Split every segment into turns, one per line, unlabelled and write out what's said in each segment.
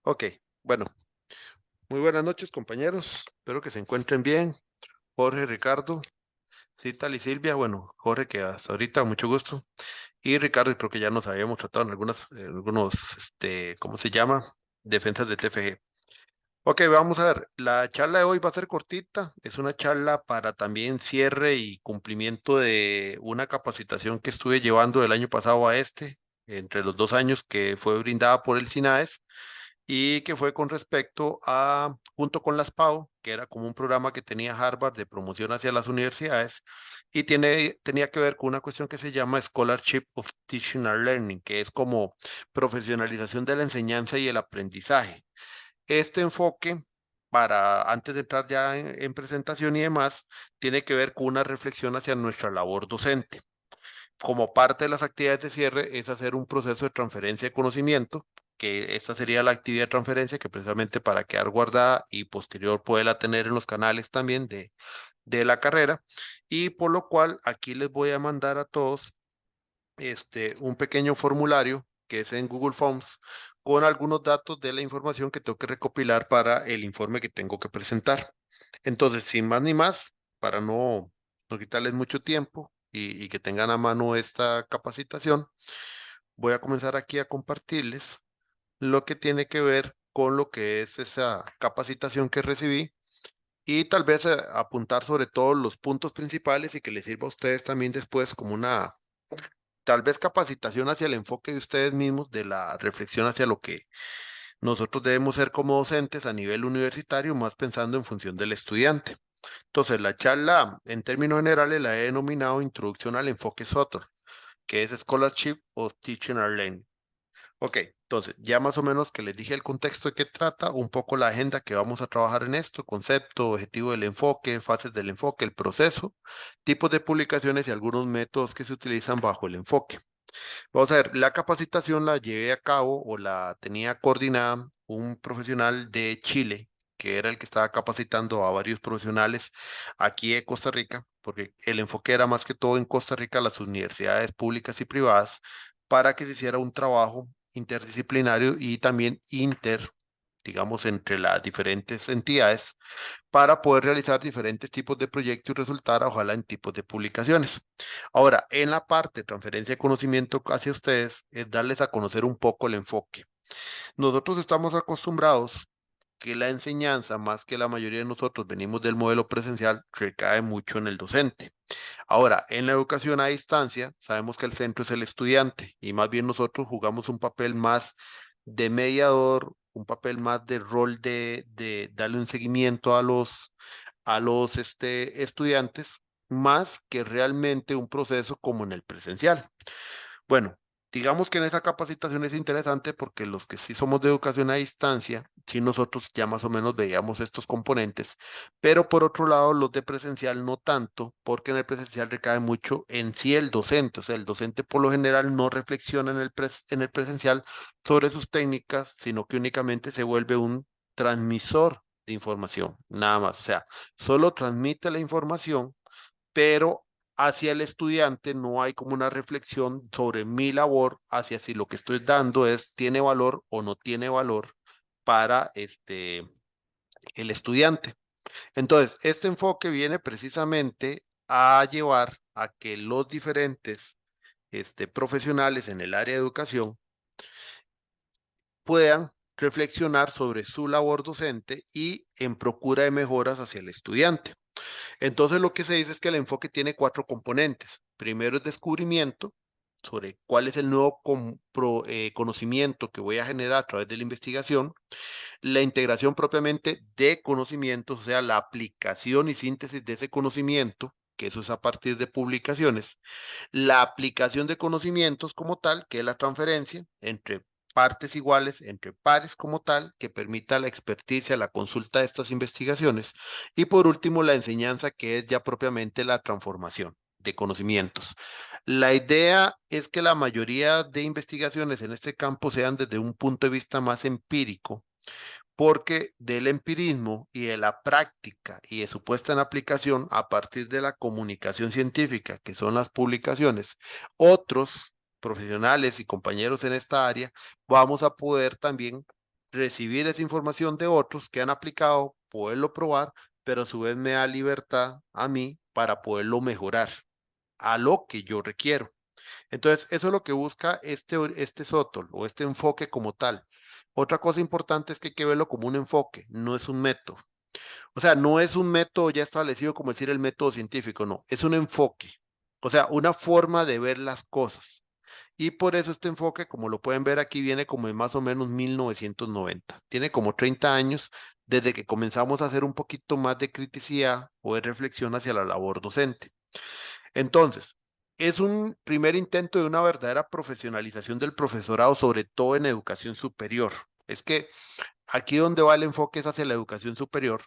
Ok, bueno, muy buenas noches compañeros, espero que se encuentren bien. Jorge, Ricardo, Cital y Silvia, bueno, Jorge que hasta ahorita mucho gusto, y Ricardo creo que ya nos habíamos tratado en ¿cómo se llama? Defensas de TFG. Ok, vamos a ver, la charla de hoy va a ser cortita, es una charla para también cierre y cumplimiento de una capacitación que estuve llevando del año pasado a entre los 2 años que fue brindada por el SINAES y que fue con respecto a, junto con las PAO, que era como un programa que tenía Harvard de promoción hacia las universidades, y tenía que ver con una cuestión que se llama Scholarship of Teaching and Learning, que es como profesionalización de la enseñanza y el aprendizaje. Este enfoque, antes de entrar ya en presentación y demás, tiene que ver con una reflexión hacia nuestra labor docente. Como parte de las actividades de cierre es hacer un proceso de transferencia de conocimiento, que esta sería la actividad de transferencia que precisamente para quedar guardada y posterior poderla tener en los canales también de la carrera, y por lo cual aquí les voy a mandar a todos un pequeño formulario que es en Google Forms con algunos datos de la información que tengo que recopilar para el informe que tengo que presentar. Entonces, sin más ni más, para no quitarles mucho tiempo y que tengan a mano esta capacitación, voy a comenzar aquí a compartirles lo que tiene que ver con lo que es esa capacitación que recibí y tal vez apuntar sobre todo los puntos principales y que les sirva a ustedes también después como una tal vez capacitación hacia el enfoque de ustedes mismos, de la reflexión hacia lo que nosotros debemos ser como docentes a nivel universitario, más pensando en función del estudiante. Entonces, la charla, en términos generales, la he denominado Introducción al enfoque SOTR, que es Scholarship of Teaching and Learning. Ok, entonces, ya más o menos que les dije el contexto de qué trata, un poco la agenda que vamos a trabajar en esto, concepto, objetivo del enfoque, fases del enfoque, el proceso, tipos de publicaciones y algunos métodos que se utilizan bajo el enfoque. Vamos a ver, la capacitación la llevé a cabo o la tenía coordinada un profesional de Chile, que era el que estaba capacitando a varios profesionales aquí de Costa Rica, porque el enfoque era más que todo en Costa Rica, las universidades públicas y privadas, para que se hiciera un trabajo interdisciplinario y también digamos, entre las diferentes entidades para poder realizar diferentes tipos de proyectos y resultar, ojalá, en tipos de publicaciones. Ahora, en la parte de transferencia de conocimiento hacia ustedes, es darles a conocer un poco el enfoque. Nosotros estamos acostumbrados que la enseñanza, más que la mayoría de nosotros venimos del modelo presencial, recae mucho en el docente. Ahora, en la educación a distancia, sabemos que el centro es el estudiante y más bien nosotros jugamos un papel más de mediador, un papel más de rol de darle un seguimiento a los estudiantes, más que realmente un proceso como en el presencial. Bueno, digamos que en esa capacitación es interesante porque los que sí somos de educación a distancia, sí nosotros ya más o menos veíamos estos componentes, pero por otro lado los de presencial no tanto, porque en el presencial recae mucho en sí el docente, o sea, el docente por lo general no reflexiona en el presencial sobre sus técnicas, sino que únicamente se vuelve un transmisor de información, nada más, o sea, solo transmite la información pero hacia el estudiante no hay como una reflexión sobre mi labor, hacia si lo que estoy dando tiene valor o no tiene valor para el estudiante. Entonces, este enfoque viene precisamente a llevar a que los diferentes profesionales en el área de educación puedan reflexionar sobre su labor docente y en procura de mejoras hacia el estudiante. Entonces lo que se dice es que el enfoque tiene cuatro componentes. Primero es descubrimiento sobre cuál es el nuevo conocimiento que voy a generar a través de la investigación, la integración propiamente de conocimientos, o sea, la aplicación y síntesis de ese conocimiento, que eso es a partir de publicaciones, la aplicación de conocimientos como tal, que es la transferencia entre partes iguales, entre pares como tal, que permita la experticia, la consulta de estas investigaciones. Y por último, la enseñanza, que es ya propiamente la transformación de conocimientos. La idea es que la mayoría de investigaciones en este campo sean desde un punto de vista más empírico, porque del empirismo y de la práctica y de su puesta en aplicación a partir de la comunicación científica, que son las publicaciones, otros profesionales y compañeros en esta área, vamos a poder también recibir esa información de otros que han aplicado, poderlo probar, pero a su vez me da libertad a mí para poderlo mejorar a lo que yo requiero. Entonces, eso es lo que busca este SOTOL o este enfoque como tal. Otra cosa importante es que hay que verlo como un enfoque, no es un método. O sea, no es un método ya establecido como decir el método científico, no, es un enfoque. O sea, una forma de ver las cosas. Y por eso este enfoque, como lo pueden ver aquí, viene como en más o menos 1990. Tiene como 30 años desde que comenzamos a hacer un poquito más de criticidad o de reflexión hacia la labor docente. Entonces, es un primer intento de una verdadera profesionalización del profesorado, sobre todo en educación superior. Es que aquí donde va el enfoque es hacia la educación superior,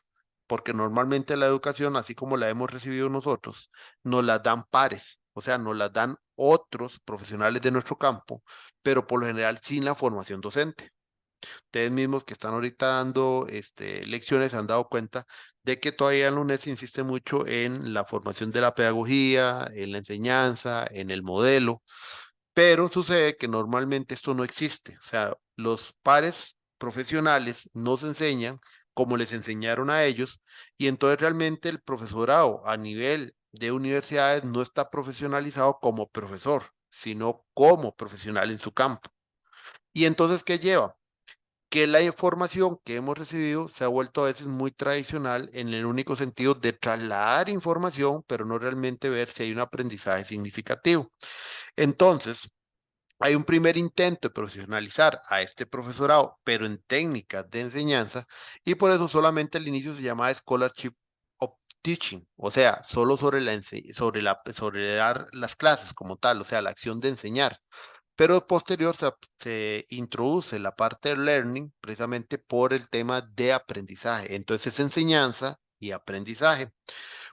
porque normalmente la educación, así como la hemos recibido nosotros, nos la dan pares, o sea, nos la dan otros profesionales de nuestro campo, pero por lo general sin la formación docente. Ustedes mismos que están ahorita dando lecciones se han dado cuenta de que todavía en la UNED se insiste mucho en la formación de la pedagogía, en la enseñanza, en el modelo, pero sucede que normalmente esto no existe. O sea, los pares profesionales no se enseñan como les enseñaron a ellos y entonces realmente el profesorado a nivel de universidades no está profesionalizado como profesor, sino como profesional en su campo. ¿Y entonces qué lleva? Que la información que hemos recibido se ha vuelto a veces muy tradicional en el único sentido de trasladar información, pero no realmente ver si hay un aprendizaje significativo. Entonces, hay un primer intento de profesionalizar a este profesorado, pero en técnicas de enseñanza, y por eso solamente al inicio se llamaba Scholarship of Teaching, o sea, solo sobre sobre dar las clases como tal, o sea, la acción de enseñar. Pero posterior se introduce la parte de learning precisamente por el tema de aprendizaje. Entonces es enseñanza y aprendizaje.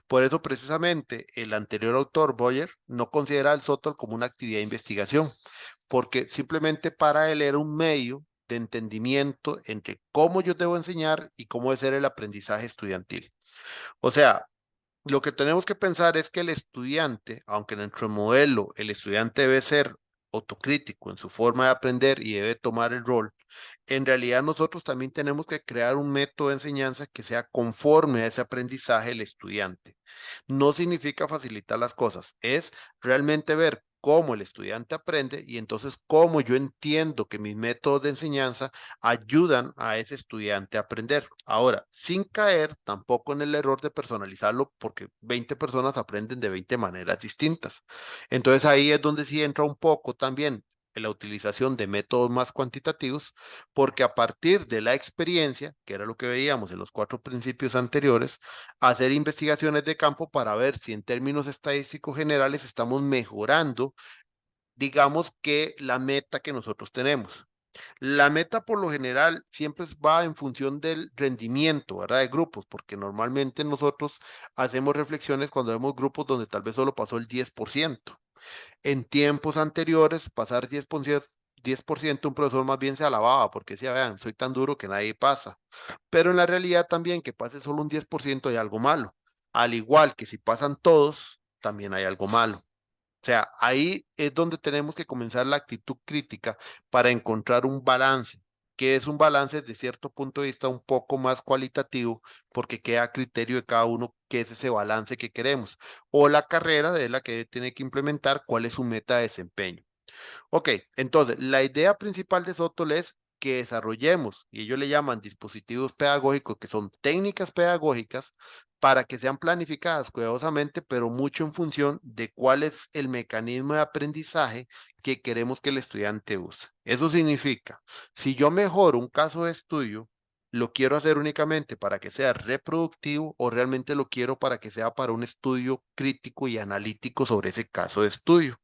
Por eso precisamente el anterior autor, Boyer, no considera el SOTOL como una actividad de investigación, porque simplemente para él era un medio de entendimiento entre cómo yo debo enseñar y cómo debe ser el aprendizaje estudiantil. O sea, lo que tenemos que pensar es que el estudiante, aunque en nuestro modelo el estudiante debe ser autocrítico en su forma de aprender y debe tomar el rol, en realidad nosotros también tenemos que crear un método de enseñanza que sea conforme a ese aprendizaje del estudiante. No significa facilitar las cosas, es realmente ver cómo el estudiante aprende y entonces cómo yo entiendo que mis métodos de enseñanza ayudan a ese estudiante a aprender. Ahora, sin caer tampoco en el error de personalizarlo porque 20 personas aprenden de 20 maneras distintas. Entonces ahí es donde sí entra un poco también en la utilización de métodos más cuantitativos, porque a partir de la experiencia, que era lo que veíamos en los cuatro principios anteriores, hacer investigaciones de campo para ver si en términos estadísticos generales estamos mejorando, digamos que la meta que nosotros tenemos. La meta por lo general siempre va en función del rendimiento, ¿verdad? De grupos, porque normalmente nosotros hacemos reflexiones cuando vemos grupos donde tal vez solo pasó el 10%. En tiempos anteriores, pasar 10%, un profesor más bien se alababa porque decía, vean, soy tan duro que nadie pasa. Pero en la realidad también que pase solo un 10% hay algo malo. Al igual que si pasan todos, también hay algo malo. O sea, ahí es donde tenemos que comenzar la actitud crítica para encontrar un balance, que es un balance desde cierto punto de vista un poco más cualitativo, porque queda a criterio de cada uno qué es ese balance que queremos, o la carrera de la que tiene que implementar cuál es su meta de desempeño. Ok, entonces la idea principal de Sotol es que desarrollemos, y ellos le llaman dispositivos pedagógicos, que son técnicas pedagógicas, para que sean planificadas cuidadosamente, pero mucho en función de cuál es el mecanismo de aprendizaje que queremos que el estudiante use. Eso significa, si yo mejoro un caso de estudio, ¿lo quiero hacer únicamente para que sea reproductivo o realmente lo quiero para que sea para un estudio crítico y analítico sobre ese caso de estudio?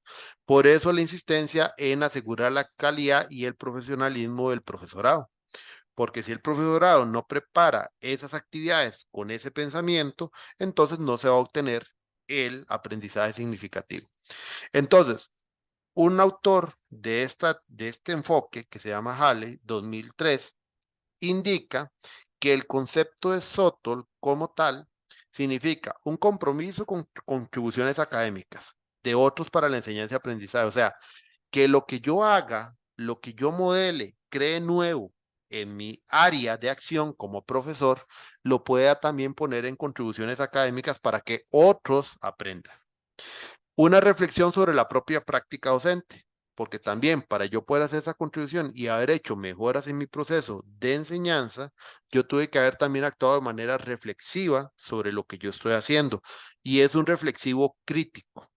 Por eso la insistencia en asegurar la calidad y el profesionalismo del profesorado, porque si el profesorado no prepara esas actividades con ese pensamiento, entonces no se va a obtener el aprendizaje significativo. Entonces, un autor de este enfoque, que se llama Halley, 2003, indica que el concepto de SOTOL como tal significa un compromiso con contribuciones académicas de otros para la enseñanza y aprendizaje. O sea, que lo que yo haga, lo que yo modele, cree nuevo en mi área de acción como profesor, lo pueda también poner en contribuciones académicas para que otros aprendan. Una reflexión sobre la propia práctica docente, porque también para yo poder hacer esa contribución y haber hecho mejoras en mi proceso de enseñanza, yo tuve que haber también actuado de manera reflexiva sobre lo que yo estoy haciendo. Y es un reflexivo crítico.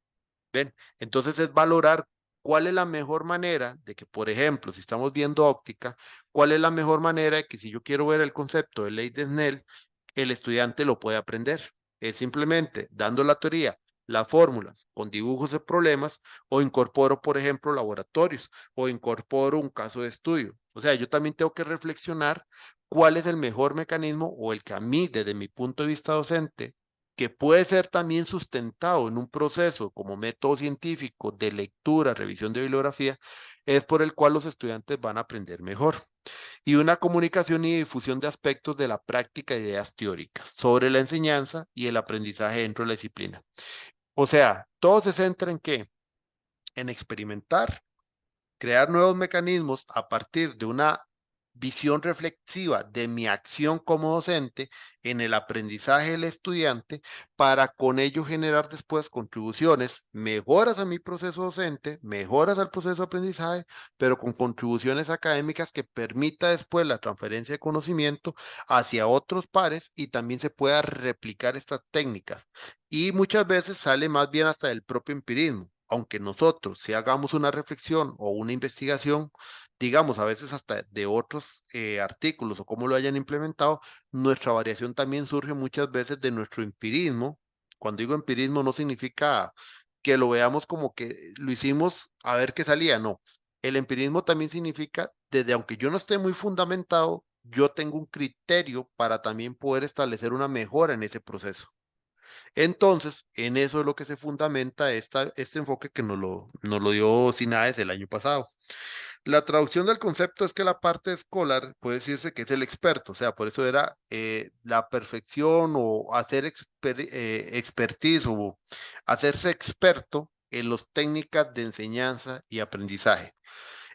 ¿Ven? Entonces es valorar cuál es la mejor manera de que, por ejemplo, si estamos viendo óptica, cuál es la mejor manera de que si yo quiero ver el concepto de ley de Snell, el estudiante lo puede aprender. Es simplemente dando la teoría, las fórmulas, con dibujos de problemas, o incorporo, por ejemplo, laboratorios, o incorporo un caso de estudio. O sea, yo también tengo que reflexionar cuál es el mejor mecanismo o el que a mí, desde mi punto de vista docente, que puede ser también sustentado en un proceso como método científico de lectura, revisión de bibliografía, es por el cual los estudiantes van a aprender mejor. Y una comunicación y difusión de aspectos de la práctica de ideas teóricas sobre la enseñanza y el aprendizaje dentro de la disciplina. O sea, todo se centra en qué? En experimentar, crear nuevos mecanismos a partir de una visión reflexiva de mi acción como docente en el aprendizaje del estudiante para con ello generar después contribuciones, mejoras a mi proceso docente, mejoras al proceso de aprendizaje, pero con contribuciones académicas que permita después la transferencia de conocimiento hacia otros pares y también se pueda replicar estas técnicas. Y muchas veces sale más bien hasta del propio empirismo. Aunque nosotros si hagamos una reflexión o una investigación, digamos, a veces hasta de otros artículos o cómo lo hayan implementado, nuestra variación también surge muchas veces de nuestro empirismo. Cuando digo empirismo no significa que lo veamos como que lo hicimos a ver qué salía, no. El empirismo también significa, desde aunque yo no esté muy fundamentado, yo tengo un criterio para también poder establecer una mejora en ese proceso. Entonces, en eso es lo que se fundamenta este enfoque que nos lo dio SINAES el año pasado. La traducción del concepto es que la parte escolar puede decirse que es el experto, o sea, por eso era la perfección o hacer expertise o hacerse experto en las técnicas de enseñanza y aprendizaje.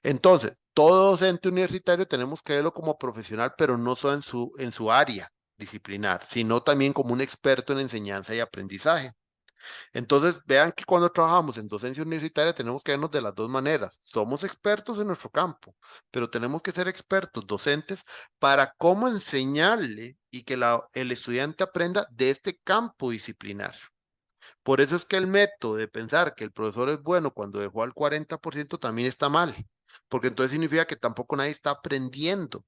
Entonces, todo docente universitario tenemos que verlo como profesional, pero no solo en su área disciplinar, sino también como un experto en enseñanza y aprendizaje. Entonces, vean que cuando trabajamos en docencia universitaria tenemos que vernos de las dos maneras. Somos expertos en nuestro campo, pero tenemos que ser expertos docentes para cómo enseñarle y que el estudiante aprenda de este campo disciplinar. Por eso es que el método de pensar que el profesor es bueno cuando dejó al 40% también está mal, porque entonces significa que tampoco nadie está aprendiendo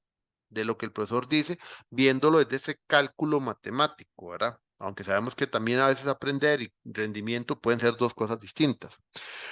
de lo que el profesor dice, viéndolo desde ese cálculo matemático, ¿verdad? Aunque sabemos que también a veces aprender y rendimiento pueden ser dos cosas distintas.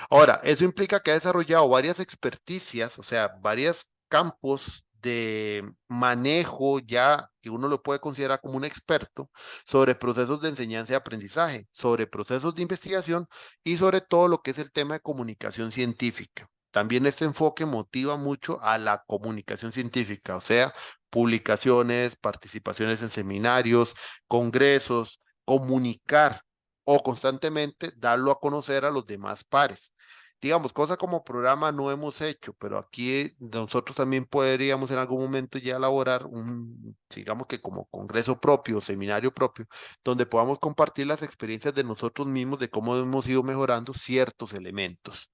Ahora, eso implica que ha desarrollado varias experticias, o sea, varios campos de manejo ya que uno lo puede considerar como un experto sobre procesos de enseñanza y aprendizaje, sobre procesos de investigación y sobre todo lo que es el tema de comunicación científica. También este enfoque motiva mucho a la comunicación científica, o sea, publicaciones, participaciones en seminarios, congresos, comunicar o constantemente darlo a conocer a los demás pares. Digamos, cosas como programa no hemos hecho, pero aquí nosotros también podríamos en algún momento ya elaborar un, digamos que como congreso propio, seminario propio, donde podamos compartir las experiencias de nosotros mismos de cómo hemos ido mejorando ciertos elementos.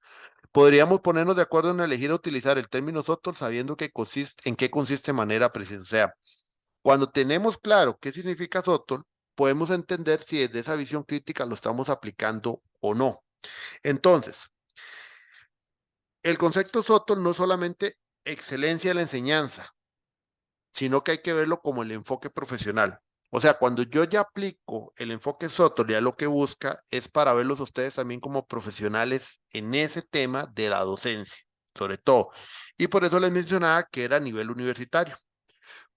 Podríamos ponernos de acuerdo en elegir utilizar el término SOTOL sabiendo en qué consiste de manera precisa. O sea, cuando tenemos claro qué significa SOTOL, podemos entender si desde esa visión crítica lo estamos aplicando o no. Entonces, el concepto SOTOL no es solamente excelencia de la enseñanza, sino que hay que verlo como el enfoque profesional. O sea, cuando yo ya aplico el enfoque SOTOL, ya lo que busca es para verlos a ustedes también como profesionales en ese tema de la docencia, sobre todo. Y por eso les mencionaba que era a nivel universitario,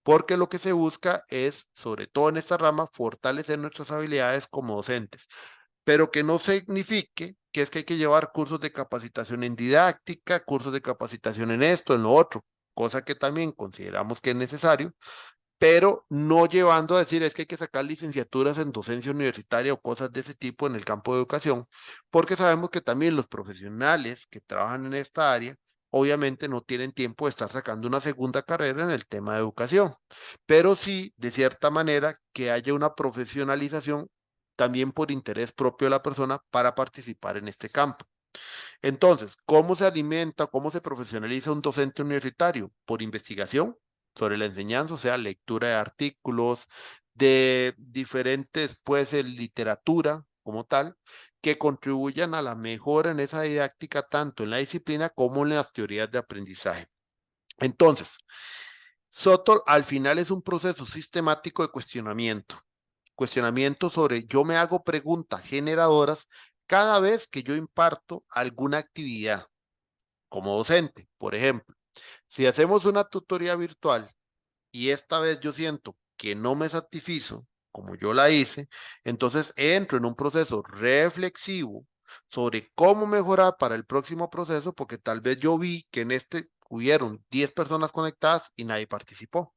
porque lo que se busca es, sobre todo en esta rama, fortalecer nuestras habilidades como docentes, pero que no signifique que es que hay que llevar cursos de capacitación en didáctica, cursos de capacitación en esto, en lo otro, cosa que también consideramos que es necesario, pero no llevando a decir es que hay que sacar licenciaturas en docencia universitaria o cosas de ese tipo en el campo de educación, porque sabemos que también los profesionales que trabajan en esta área obviamente no tienen tiempo de estar sacando una segunda carrera en el tema de educación, pero sí, de cierta manera, que haya una profesionalización también por interés propio de la persona para participar en este campo. Entonces, ¿cómo se alimenta, cómo se profesionaliza un docente universitario? Por investigación sobre la enseñanza, o sea, lectura de artículos, de diferentes, pues, literatura como tal, que contribuyan a la mejora en esa didáctica, tanto en la disciplina como en las teorías de aprendizaje. Entonces, SOTOL al final es un proceso sistemático de cuestionamiento. Cuestionamiento sobre, yo me hago preguntas generadoras cada vez que yo imparto alguna actividad como docente. Por ejemplo, si hacemos una tutoría virtual y esta vez yo siento que no me satisfizo como yo la hice, entonces entro en un proceso reflexivo sobre cómo mejorar para el próximo proceso, porque tal vez yo vi que en este hubieron 10 personas conectadas y nadie participó,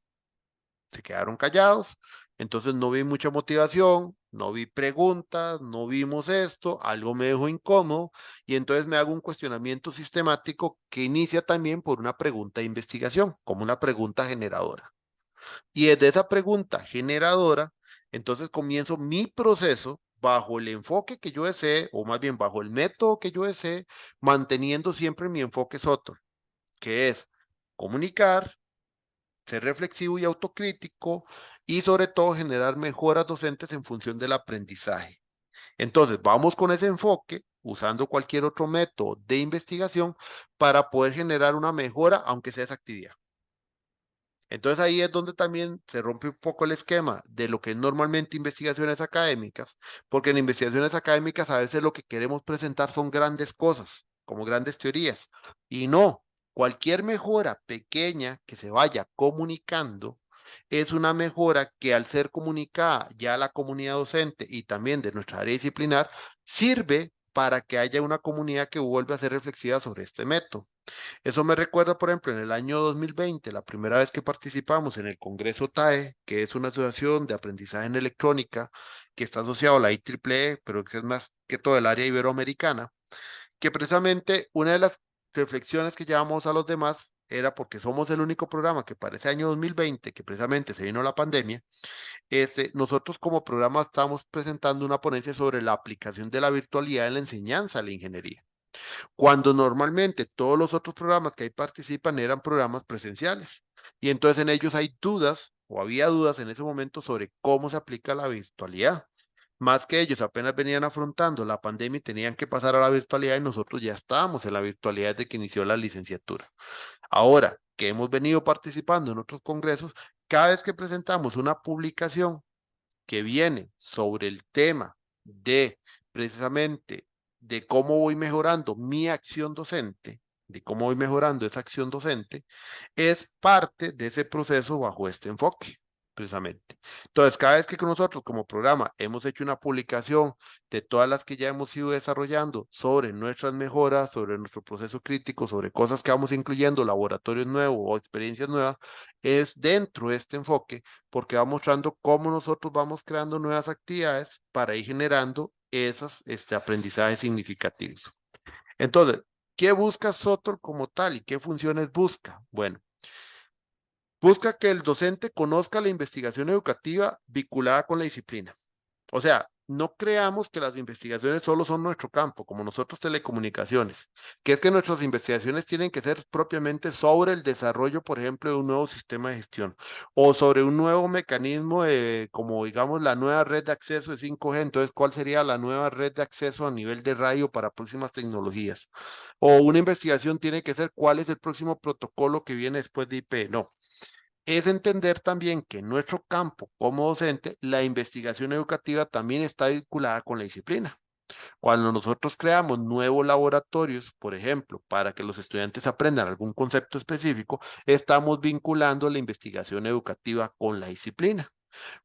se quedaron callados, entonces no vi mucha motivación, no vi preguntas, no vimos esto, algo me dejó incómodo y entonces me hago un cuestionamiento sistemático que inicia también por una pregunta de investigación, como una pregunta generadora. Y desde esa pregunta generadora, entonces comienzo mi proceso bajo el enfoque que yo desee, o más bien bajo el método que yo desee, manteniendo siempre mi enfoque SOTOR, que es comunicar, ser reflexivo y autocrítico y sobre todo generar mejoras docentes en función del aprendizaje. Entonces, vamos con ese enfoque usando cualquier otro método de investigación para poder generar una mejora, aunque sea esa actividad. Entonces ahí es donde también se rompe un poco el esquema de lo que es normalmente investigaciones académicas, porque en investigaciones académicas a veces lo que queremos presentar son grandes cosas, como grandes teorías, y no, cualquier mejora pequeña que se vaya comunicando es una mejora que al ser comunicada ya a la comunidad docente y también de nuestra área disciplinar, sirve para que haya una comunidad que vuelva a ser reflexiva sobre este método. Eso me recuerda, por ejemplo, en el año 2020, la primera vez que participamos en el Congreso TAE, que es una asociación de aprendizaje en electrónica que está asociado a la IEEE, pero que es más que todo el área iberoamericana, que precisamente una de las reflexiones que llevamos a los demás era porque somos el único programa que para ese año 2020, que precisamente se vino la pandemia, nosotros como programa estamos presentando una ponencia sobre la aplicación de la virtualidad en la enseñanza de la ingeniería cuando normalmente todos los otros programas que ahí participan eran programas presenciales. Y entonces en ellos hay dudas, o había dudas en ese momento sobre cómo se aplica la virtualidad. Más que ellos apenas venían afrontando la pandemia y tenían que pasar a la virtualidad y nosotros ya estábamos en la virtualidad desde que inició la licenciatura. Ahora que hemos venido participando en otros congresos, cada vez que presentamos una publicación que viene sobre el tema de precisamente de cómo voy mejorando mi acción docente, de cómo voy mejorando esa acción docente, es parte de ese proceso bajo este enfoque, precisamente. Entonces, cada vez que nosotros como programa hemos hecho una publicación de todas las que ya hemos ido desarrollando sobre nuestras mejoras, sobre nuestro proceso crítico, sobre cosas que vamos incluyendo, laboratorios nuevos o experiencias nuevas, es dentro de este enfoque porque va mostrando cómo nosotros vamos creando nuevas actividades para ir generando esos aprendizajes significativos. Entonces, ¿qué busca Sotor como tal y qué funciones busca? Bueno, busca que el docente conozca la investigación educativa vinculada con la disciplina. O sea, no creamos que las investigaciones solo son nuestro campo, como nosotros telecomunicaciones, que es que nuestras investigaciones tienen que ser propiamente sobre el desarrollo, por ejemplo, de un nuevo sistema de gestión o sobre un nuevo mecanismo de, como digamos, la nueva red de acceso de 5G. Entonces, ¿cuál sería la nueva red de acceso a nivel de radio para próximas tecnologías? O una investigación tiene que ser cuál es el próximo protocolo que viene después de IP. No, es entender también que en nuestro campo como docente, la investigación educativa también está vinculada con la disciplina. Cuando nosotros creamos nuevos laboratorios, por ejemplo, para que los estudiantes aprendan algún concepto específico, estamos vinculando la investigación educativa con la disciplina.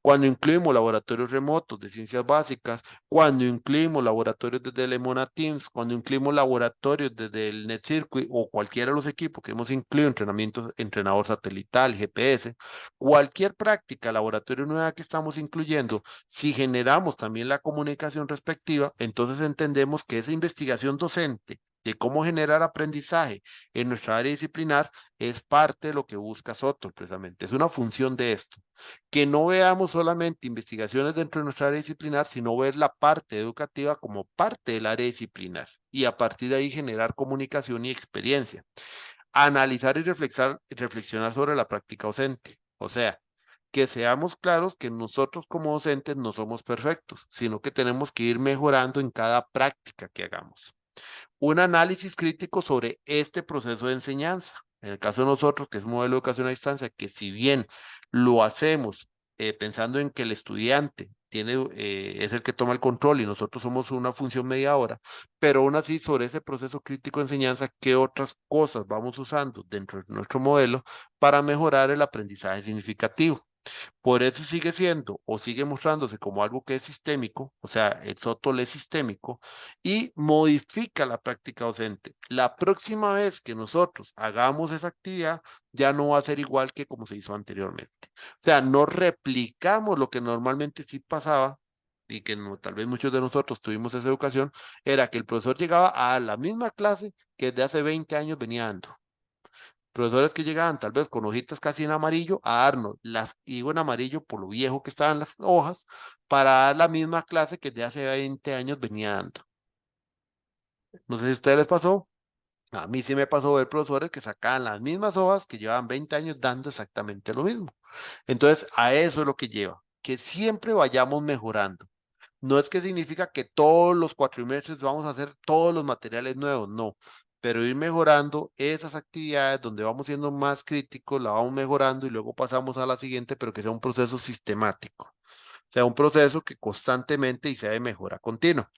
Cuando incluimos laboratorios remotos de ciencias básicas, cuando incluimos laboratorios desde el Emona Teams, cuando incluimos laboratorios desde el NetCircuit o cualquiera de los equipos que hemos incluido, entrenamientos, entrenador satelital, GPS, cualquier práctica, laboratorio nueva que estamos incluyendo, si generamos también la comunicación respectiva, entonces entendemos que esa investigación docente de cómo generar aprendizaje en nuestra área disciplinar es parte de lo que busca Soto, precisamente. Es una función de esto. Que no veamos solamente investigaciones dentro de nuestra área disciplinar, sino ver la parte educativa como parte del área disciplinar y a partir de ahí generar comunicación y experiencia. Analizar y reflexionar sobre la práctica docente. O sea, que seamos claros que nosotros como docentes no somos perfectos, sino que tenemos que ir mejorando en cada práctica que hagamos. Un análisis crítico sobre este proceso de enseñanza. En el caso de nosotros, que es un modelo de educación a distancia, que si bien lo hacemos pensando en que el estudiante es el que toma el control y nosotros somos una función mediadora, pero aún así sobre ese proceso crítico de enseñanza, ¿qué otras cosas vamos usando dentro de nuestro modelo para mejorar el aprendizaje significativo? Por eso sigue siendo o sigue mostrándose como algo que es sistémico, o sea, el SOTOL es sistémico y modifica la práctica docente. La próxima vez que nosotros hagamos esa actividad, ya no va a ser igual que como se hizo anteriormente. O sea, no replicamos lo que normalmente sí pasaba y que tal vez muchos de nosotros tuvimos esa educación, era que el profesor llegaba a la misma clase que desde hace 20 años venía dando. Profesores que llegaban tal vez con hojitas casi en amarillo a darnos las, digo en amarillo por lo viejo que estaban las hojas, para dar la misma clase que de hace 20 años venía dando. No sé si a ustedes les pasó, a mí sí me pasó ver profesores que sacaban las mismas hojas que llevaban 20 años dando exactamente lo mismo. Entonces, a eso es lo que lleva, que siempre vayamos mejorando. No es que significa que todos los cuatrimestres vamos a hacer todos los materiales nuevos, no, pero ir mejorando esas actividades donde vamos siendo más críticos, la vamos mejorando y luego pasamos a la siguiente, pero que sea un proceso sistemático, sea un proceso que constantemente y sea de mejora continua.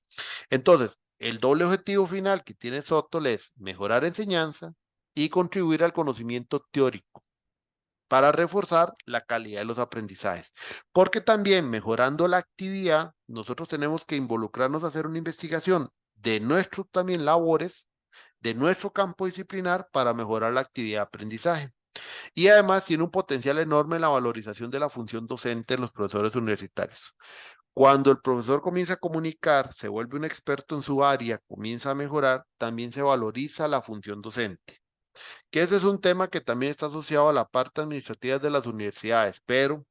Entonces, el doble objetivo final que tiene Sotol es mejorar enseñanza y contribuir al conocimiento teórico para reforzar la calidad de los aprendizajes. Porque también mejorando la actividad, nosotros tenemos que involucrarnos a hacer una investigación de nuestros también labores, de nuestro campo disciplinar para mejorar la actividad de aprendizaje. Y además tiene un potencial enorme en la valorización de la función docente de los profesores universitarios. Cuando el profesor comienza a comunicar, se vuelve un experto en su área, comienza a mejorar, también se valoriza la función docente, que ese es un tema que también está asociado a la parte administrativa de las universidades, pero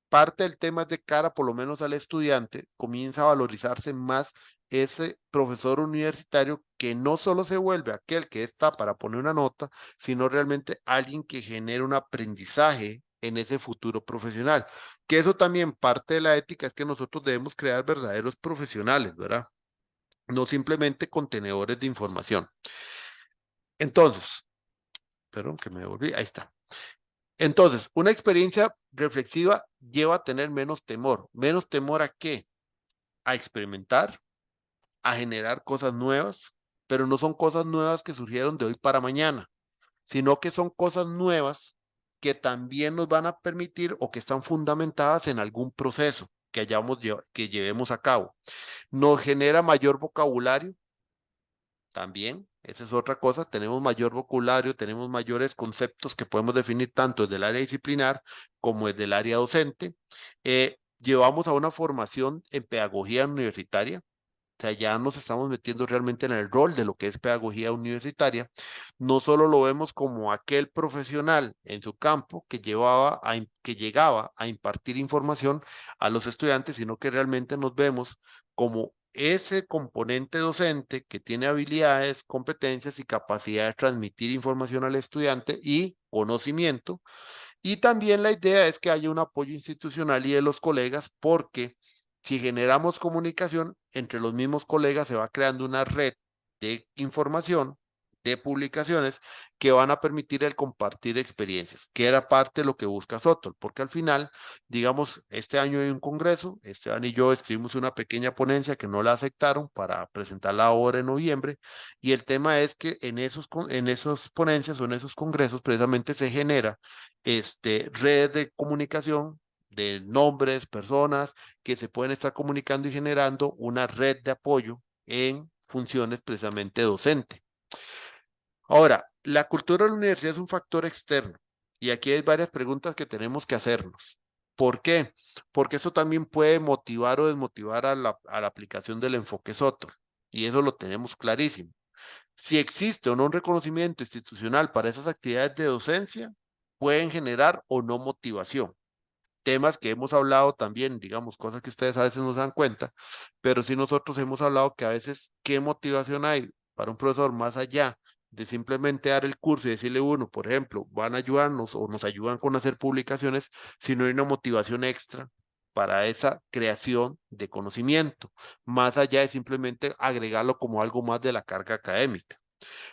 parte del tema es de cara, por lo menos al estudiante, comienza a valorizarse más ese profesor universitario que no solo se vuelve aquel que está para poner una nota, sino realmente alguien que genera un aprendizaje en ese futuro profesional. Que eso también parte de la ética es que nosotros debemos crear verdaderos profesionales, ¿verdad? No simplemente contenedores de información. Entonces, perdón que me volví, ahí está. Entonces, una experiencia reflexiva lleva a tener menos temor. ¿Menos temor a qué? A experimentar, a generar cosas nuevas, pero no son cosas nuevas que surgieron de hoy para mañana, sino que son cosas nuevas que también nos van a permitir o que están fundamentadas en algún proceso que llevemos a cabo. Nos genera mayor vocabulario, también, esa es otra cosa, tenemos mayor vocabulario, tenemos mayores conceptos que podemos definir tanto desde el área disciplinar como desde el área docente. Llevamos a una formación en pedagogía universitaria, o sea, ya nos estamos metiendo realmente en el rol de lo que es pedagogía universitaria. No solo lo vemos como aquel profesional en su campo que llegaba a impartir información a los estudiantes, sino que realmente nos vemos como ese componente docente que tiene habilidades, competencias y capacidad de transmitir información al estudiante y conocimiento. Y también la idea es que haya un apoyo institucional y de los colegas, porque si generamos comunicación entre los mismos colegas, se va creando una red de información, de publicaciones que van a permitir el compartir experiencias, que era parte de lo que busca Sotol, porque al final, digamos, este año hay un congreso, Esteban y yo escribimos una pequeña ponencia que no la aceptaron para presentarla ahora en noviembre, y el tema es que en esos ponencias o en esos congresos precisamente se genera redes de comunicación de nombres, personas que se pueden estar comunicando y generando una red de apoyo en funciones precisamente docente. Ahora, la cultura de la universidad es un factor externo y aquí hay varias preguntas que tenemos que hacernos. ¿Por qué? Porque eso también puede motivar o desmotivar a la aplicación del enfoque SOTO y eso lo tenemos clarísimo. Si existe o no un reconocimiento institucional para esas actividades de docencia, pueden generar o no motivación. Temas que hemos hablado también, digamos, cosas que ustedes a veces no se dan cuenta, pero sí nosotros hemos hablado que a veces qué motivación hay para un profesor más allá de simplemente dar el curso y decirle uno, por ejemplo, van a ayudarnos o nos ayudan con hacer publicaciones, sino hay una motivación extra para esa creación de conocimiento, más allá de simplemente agregarlo como algo más de la carga académica.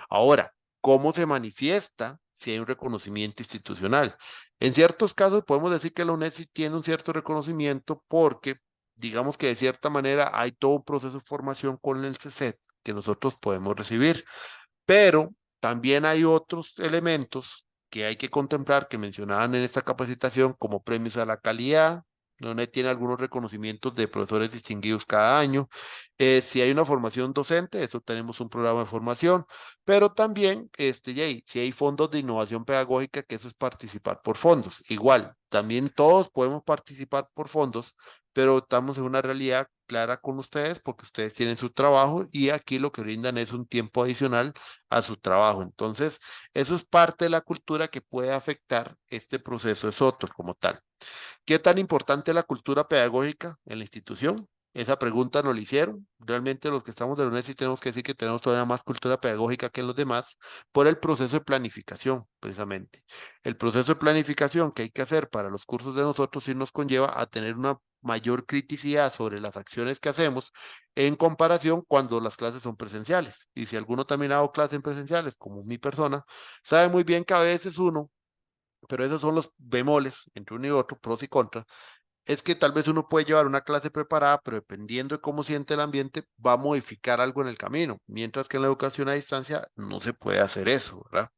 Ahora, ¿cómo se manifiesta si hay un reconocimiento institucional? En ciertos casos podemos decir que la UNESI tiene un cierto reconocimiento porque, digamos que de cierta manera hay todo un proceso de formación con el CECET que nosotros podemos recibir, pero también hay otros elementos que hay que contemplar que mencionaban en esta capacitación como premios a la calidad, donde tiene algunos reconocimientos de profesores distinguidos cada año. Si hay una formación docente, eso tenemos un programa de formación, pero también, si hay fondos de innovación pedagógica, que eso es participar por fondos. Igual, también todos podemos participar por fondos, pero estamos en una realidad clara con ustedes porque ustedes tienen su trabajo y aquí lo que brindan es un tiempo adicional a su trabajo. Entonces, eso es parte de la cultura que puede afectar este proceso de SOTOR como tal. ¿Qué tan importante es la cultura pedagógica en la institución? Esa pregunta nos la hicieron. Realmente los que estamos de la UNED sí tenemos que decir que tenemos todavía más cultura pedagógica que los demás por el proceso de planificación, precisamente. El proceso de planificación que hay que hacer para los cursos de nosotros sí nos conlleva a tener una mayor criticidad sobre las acciones que hacemos en comparación cuando las clases son presenciales. Y si alguno también ha dado clases en presenciales, como mi persona, sabe muy bien que a veces uno, pero esos son los bemoles entre uno y otro, pros y contras, es que tal vez uno puede llevar una clase preparada, pero dependiendo de cómo siente el ambiente, va a modificar algo en el camino, mientras que en la educación a distancia no se puede hacer eso, ¿verdad?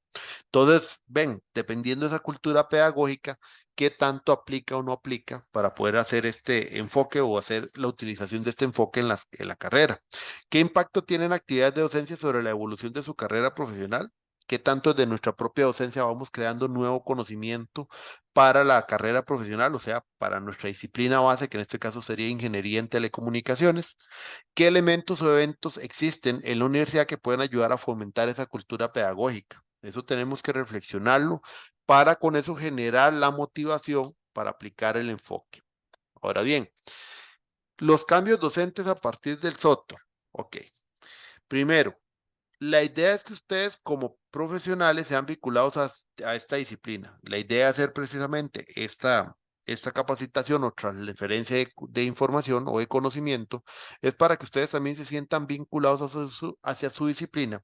Entonces, ven, dependiendo de esa cultura pedagógica, qué tanto aplica o no aplica para poder hacer este enfoque o hacer la utilización de este enfoque en la carrera. ¿Qué impacto tienen actividades de docencia sobre la evolución de su carrera profesional? ¿Qué tanto desde nuestra propia docencia vamos creando nuevo conocimiento para la carrera profesional, o sea, para nuestra disciplina base, que en este caso sería ingeniería en telecomunicaciones? ¿Qué elementos o eventos existen en la universidad que pueden ayudar a fomentar esa cultura pedagógica? Eso tenemos que reflexionarlo para con eso generar la motivación para aplicar el enfoque. Ahora bien, los cambios docentes a partir del SOTO. Ok, primero, la idea es que ustedes como profesionales sean vinculados a esta disciplina. La idea de hacer precisamente esta capacitación o transferencia de información o de conocimiento es para que ustedes también se sientan vinculados hacia su disciplina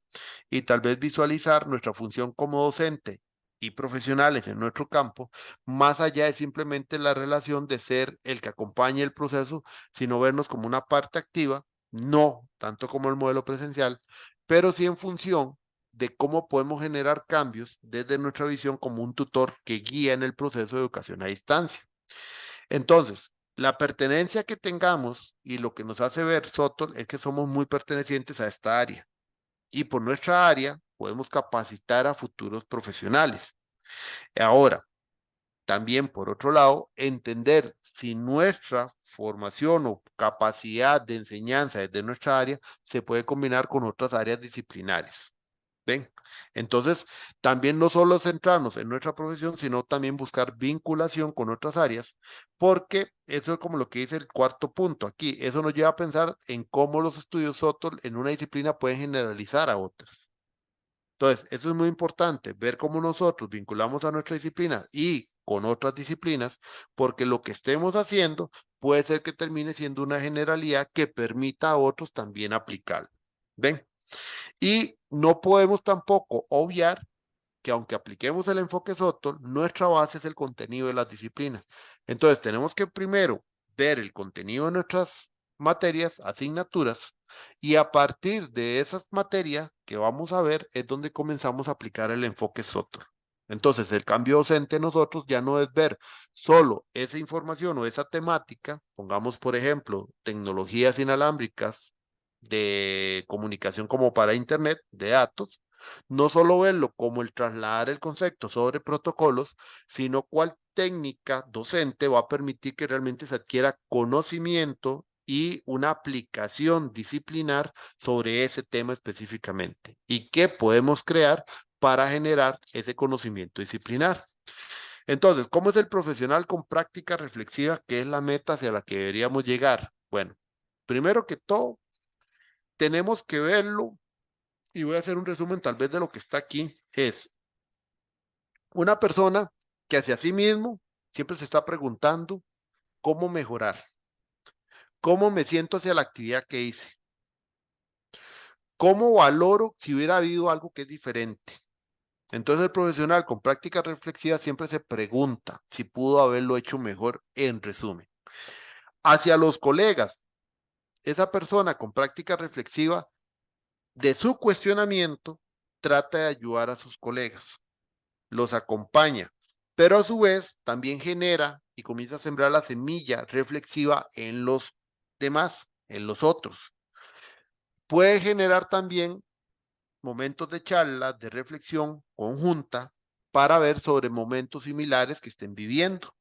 y tal vez visualizar nuestra función como docente y profesionales en nuestro campo, más allá de simplemente la relación de ser el que acompañe el proceso, sino vernos como una parte activa, no tanto como el modelo presencial, pero sí en función de cómo podemos generar cambios desde nuestra visión como un tutor que guía en el proceso de educación a distancia. Entonces, la pertenencia que tengamos y lo que nos hace ver Soto es que somos muy pertenecientes a esta área y por nuestra área podemos capacitar a futuros profesionales. Ahora, también por otro lado, entender si nuestra formación o capacidad de enseñanza desde nuestra área se puede combinar con otras áreas disciplinares. ¿Ven? Entonces, también no solo centrarnos en nuestra profesión, sino también buscar vinculación con otras áreas, porque eso es como lo que dice el cuarto punto aquí. Eso nos lleva a pensar en cómo los estudios SOTO en una disciplina pueden generalizar a otras. Entonces, eso es muy importante, ver cómo nosotros vinculamos a nuestra disciplina y con otras disciplinas, porque lo que estemos haciendo puede ser que termine siendo una generalidad que permita a otros también aplicarlo. ¿Ven? Y no podemos tampoco obviar que aunque apliquemos el enfoque SOTO, nuestra base es el contenido de las disciplinas. Entonces, tenemos que primero ver el contenido de nuestras materias, asignaturas, y a partir de esas materias que vamos a ver es donde comenzamos a aplicar el enfoque SOTO. Entonces, el cambio docente en nosotros ya no es ver solo esa información o esa temática, pongamos por ejemplo tecnologías inalámbricas de comunicación como para Internet, de datos, no solo verlo como el trasladar el concepto sobre protocolos, sino cuál técnica docente va a permitir que realmente se adquiera conocimiento y una aplicación disciplinar sobre ese tema específicamente y qué podemos crear para generar ese conocimiento disciplinar. Entonces, ¿cómo es el profesional con práctica reflexiva? ¿Qué es la meta hacia la que deberíamos llegar? Bueno, primero que todo, tenemos que verlo y voy a hacer un resumen tal vez de lo que está aquí. Es una persona que hacia sí mismo siempre se está preguntando cómo mejorar, cómo me siento hacia la actividad que hice, cómo valoro si hubiera habido algo que es diferente. Entonces el profesional con práctica reflexiva siempre se pregunta si pudo haberlo hecho mejor en resumen. Hacia los colegas, esa persona con práctica reflexiva de su cuestionamiento trata de ayudar a sus colegas, los acompaña, pero a su vez también genera y comienza a sembrar la semilla reflexiva en los demás, en los otros. Puede generar también momentos de charla, de reflexión conjunta para ver sobre momentos similares que estén viviendo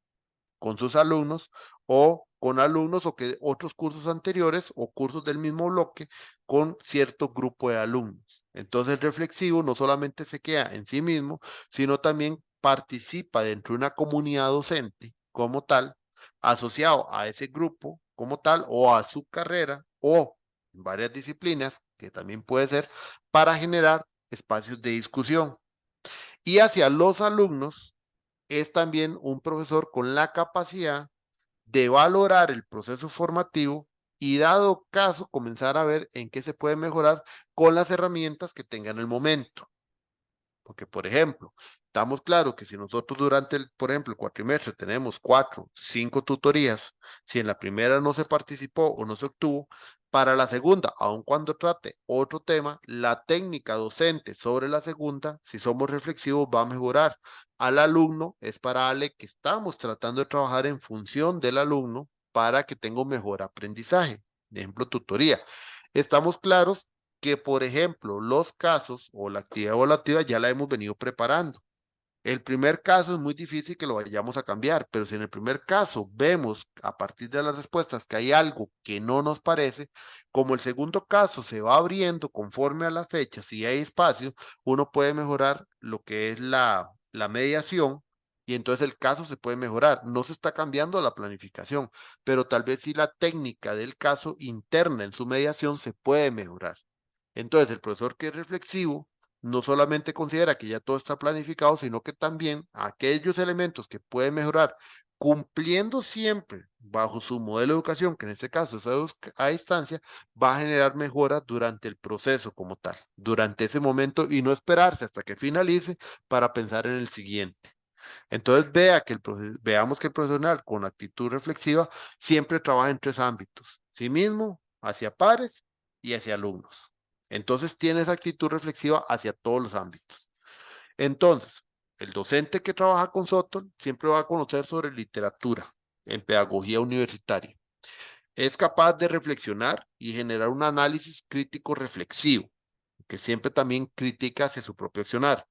con sus alumnos o con alumnos o que otros cursos anteriores o cursos del mismo bloque con cierto grupo de alumnos. Entonces el reflexivo no solamente se queda en sí mismo, sino también participa dentro de una comunidad docente como tal, asociado a ese grupo como tal o a su carrera o en varias disciplinas, que también puede ser, para generar espacios de discusión. Y hacia los alumnos es también un profesor con la capacidad de valorar el proceso formativo y dado caso comenzar a ver en qué se puede mejorar con las herramientas que tenga en el momento. Porque, por ejemplo, estamos claros que si nosotros durante por ejemplo, el cuatrimestre tenemos 4, 5 tutorías, si en la primera no se participó o no se obtuvo, para la segunda, aun cuando trate otro tema, la técnica docente sobre la segunda, si somos reflexivos, va a mejorar. Al alumno es para darle que estamos tratando de trabajar en función del alumno para que tenga un mejor aprendizaje. De ejemplo, tutoría. Estamos claros que, por ejemplo, los casos o la actividad evaluativa ya la hemos venido preparando. El primer caso es muy difícil que lo vayamos a cambiar, pero si en el primer caso vemos a partir de las respuestas que hay algo que no nos parece, como el segundo caso se va abriendo conforme a las fechas y hay espacio, uno puede mejorar lo que es la mediación y entonces el caso se puede mejorar. No se está cambiando la planificación, pero tal vez sí la técnica del caso interna en su mediación se puede mejorar. Entonces el profesor que es reflexivo no solamente considera que ya todo está planificado, sino que también aquellos elementos que pueden mejorar, cumpliendo siempre bajo su modelo de educación, que en este caso es a distancia, va a generar mejoras durante el proceso como tal, durante ese momento y no esperarse hasta que finalice para pensar en el siguiente. Entonces veamos que el profesional con actitud reflexiva siempre trabaja en 3 ámbitos, sí mismo, hacia pares y hacia alumnos. Entonces tiene esa actitud reflexiva hacia todos los ámbitos. Entonces, el docente que trabaja con Sotol siempre va a conocer sobre literatura en pedagogía universitaria. Es capaz de reflexionar y generar un análisis crítico reflexivo que siempre también critica hacia su propio accionar.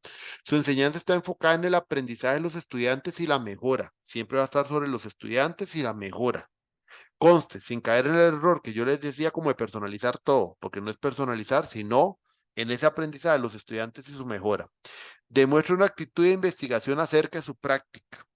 Su enseñanza está enfocada en el aprendizaje de los estudiantes y la mejora. Siempre va a estar sobre los estudiantes y la mejora. Conste, sin caer en el error que yo les decía como de personalizar todo, porque no es personalizar, sino en ese aprendizaje de los estudiantes y su mejora. Demuestra una actitud de investigación acerca de su práctica.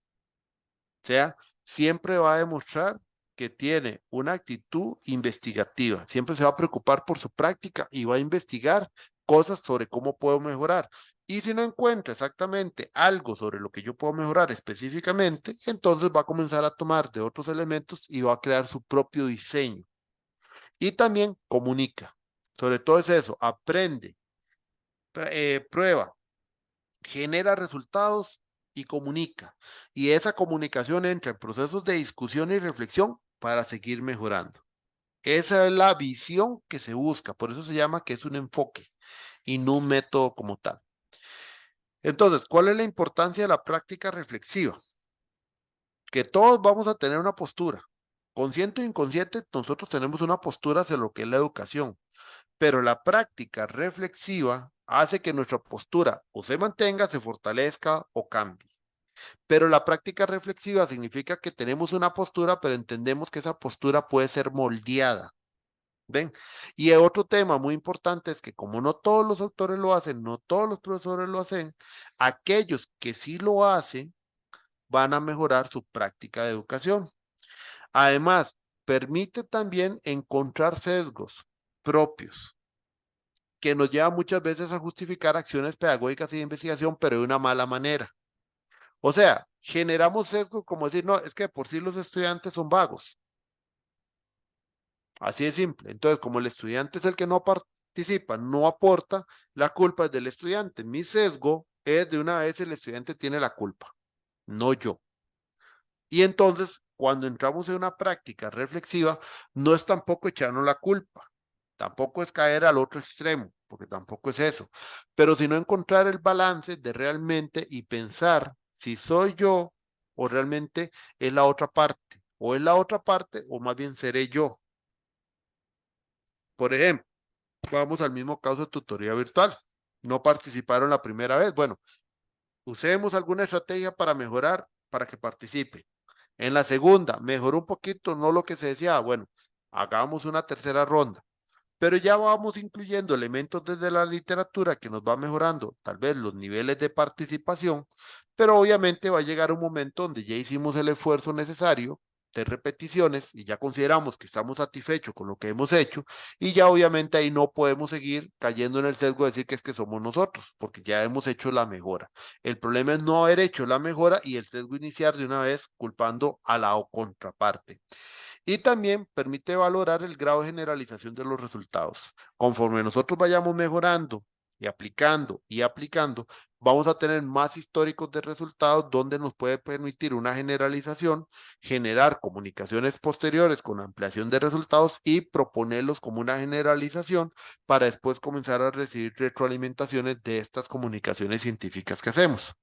O sea, siempre va a demostrar que tiene una actitud investigativa. Siempre se va a preocupar por su práctica y va a investigar cosas sobre cómo puedo mejorar. Y si no encuentra exactamente algo sobre lo que yo puedo mejorar específicamente, entonces va a comenzar a tomar de otros elementos y va a crear su propio diseño. Y también comunica. Sobre todo es eso, aprende, prueba, genera resultados y comunica. Y esa comunicación entra en procesos de discusión y reflexión para seguir mejorando. Esa es la visión que se busca, por eso se llama que es un enfoque y no un método como tal. Entonces, ¿cuál es la importancia de la práctica reflexiva? Que todos vamos a tener una postura. Consciente o inconsciente, nosotros tenemos una postura hacia lo que es la educación, pero la práctica reflexiva hace que nuestra postura o se mantenga, se fortalezca o cambie. Pero la práctica reflexiva significa que tenemos una postura, pero entendemos que esa postura puede ser moldeada. ¿Ven? Y otro tema muy importante es que como no todos los autores lo hacen, no todos los profesores lo hacen, aquellos que sí lo hacen van a mejorar su práctica de educación. Además, permite también encontrar sesgos propios que nos llevan muchas veces a justificar acciones pedagógicas y de investigación, pero de una mala manera. O sea, generamos sesgos como decir, no, es que por sí los estudiantes son vagos. Así de simple. Entonces, como el estudiante es el que no participa, no aporta, la culpa es del estudiante. Mi sesgo es de una vez el estudiante tiene la culpa, no yo. Y entonces, cuando entramos en una práctica reflexiva, no es tampoco echarnos la culpa, tampoco es caer al otro extremo, porque tampoco es eso, pero sino encontrar el balance de realmente y pensar si soy yo o realmente es la otra parte, o es la otra parte, o más bien seré yo. Por ejemplo, vamos al mismo caso de tutoría virtual. No participaron la primera vez. Bueno, usemos alguna estrategia para mejorar, para que participe. En la segunda, mejoró un poquito, no lo que se decía. Bueno, hagamos una tercera ronda. Pero ya vamos incluyendo elementos desde la literatura que nos va mejorando, tal vez los niveles de participación, pero obviamente va a llegar un momento donde ya hicimos el esfuerzo necesario de repeticiones y ya consideramos que estamos satisfechos con lo que hemos hecho y ya obviamente ahí no podemos seguir cayendo en el sesgo de decir que es que somos nosotros, porque ya hemos hecho la mejora. El problema es no haber hecho la mejora y el sesgo iniciar de una vez culpando a la contraparte. Y también permite valorar el grado de generalización de los resultados. Conforme nosotros vayamos mejorando y aplicando, vamos a tener más históricos de resultados donde nos puede permitir una generalización, generar comunicaciones posteriores con ampliación de resultados y proponerlos como una generalización para después comenzar a recibir retroalimentaciones de estas comunicaciones científicas que hacemos.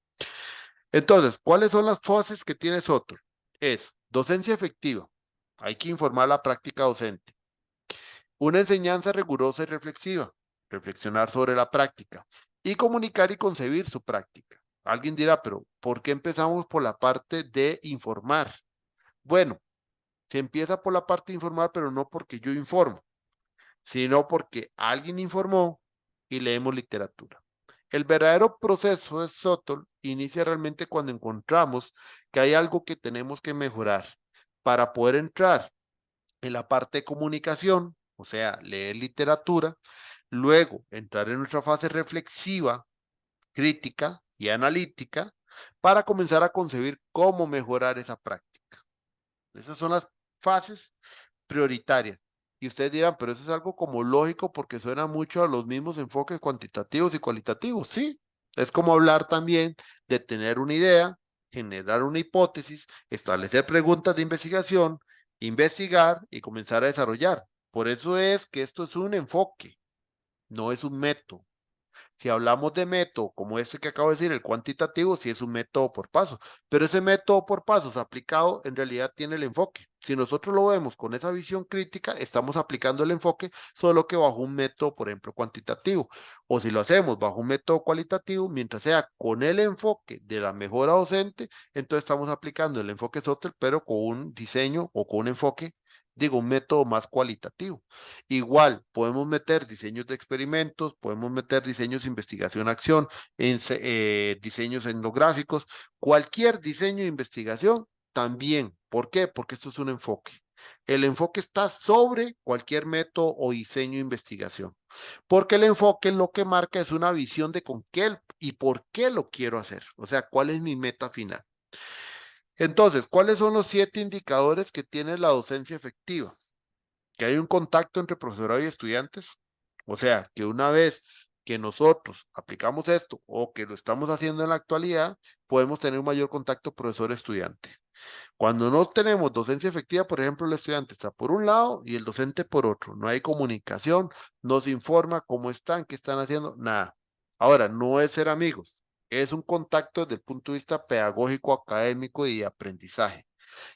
Entonces, ¿cuáles son las fases que tiene Soto? Es docencia efectiva. Hay que informar la práctica docente. Una enseñanza rigurosa y reflexiva. Reflexionar sobre la práctica. Y comunicar y concebir su práctica. Alguien dirá, pero ¿por qué empezamos por la parte de informar? Bueno, se empieza por la parte de informar, pero no porque yo informo, sino porque alguien informó y leemos literatura. El verdadero proceso de Sotol inicia realmente cuando encontramos que hay algo que tenemos que mejorar para poder entrar en la parte de comunicación, o sea, leer literatura, luego entrar en nuestra fase reflexiva, crítica y analítica para comenzar a concebir cómo mejorar esa práctica. Esas son las fases prioritarias. Y ustedes dirán, pero eso es algo como lógico porque suena mucho a los mismos enfoques cuantitativos y cualitativos. Sí, es como hablar también de tener una idea, generar una hipótesis, establecer preguntas de investigación, investigar y comenzar a desarrollar. Por eso es que esto es un enfoque, no es un método. Si hablamos de método, como este que acabo de decir, el cuantitativo, sí es un método por paso, pero ese método por pasos aplicado en realidad tiene el enfoque. Si nosotros lo vemos con esa visión crítica, estamos aplicando el enfoque, solo que bajo un método, por ejemplo, cuantitativo. O si lo hacemos bajo un método cualitativo, mientras sea con el enfoque de la mejora docente, entonces estamos aplicando el enfoque Sotel, pero con un diseño o con un enfoque, digo, un método más cualitativo. Igual, podemos meter diseños de experimentos, podemos meter diseños de investigación-acción, diseños etnográficos, cualquier diseño de investigación también. ¿Por qué? Porque esto es un enfoque. El enfoque está sobre cualquier método o diseño de investigación, porque el enfoque lo que marca es una visión de con qué y por qué lo quiero hacer, o sea, cuál es mi meta final. Entonces, ¿cuáles son los 7 indicadores que tiene la docencia efectiva? Que hay un contacto entre profesorado y estudiantes, o sea, que una vez que nosotros aplicamos esto o que lo estamos haciendo en la actualidad, podemos tener un mayor contacto profesor-estudiante. Cuando no tenemos docencia efectiva, por ejemplo, el estudiante está por un lado y el docente por otro. No hay comunicación, no se informa cómo están, qué están haciendo, nada. Ahora, no es ser amigos, es un contacto desde el punto de vista pedagógico, académico y de aprendizaje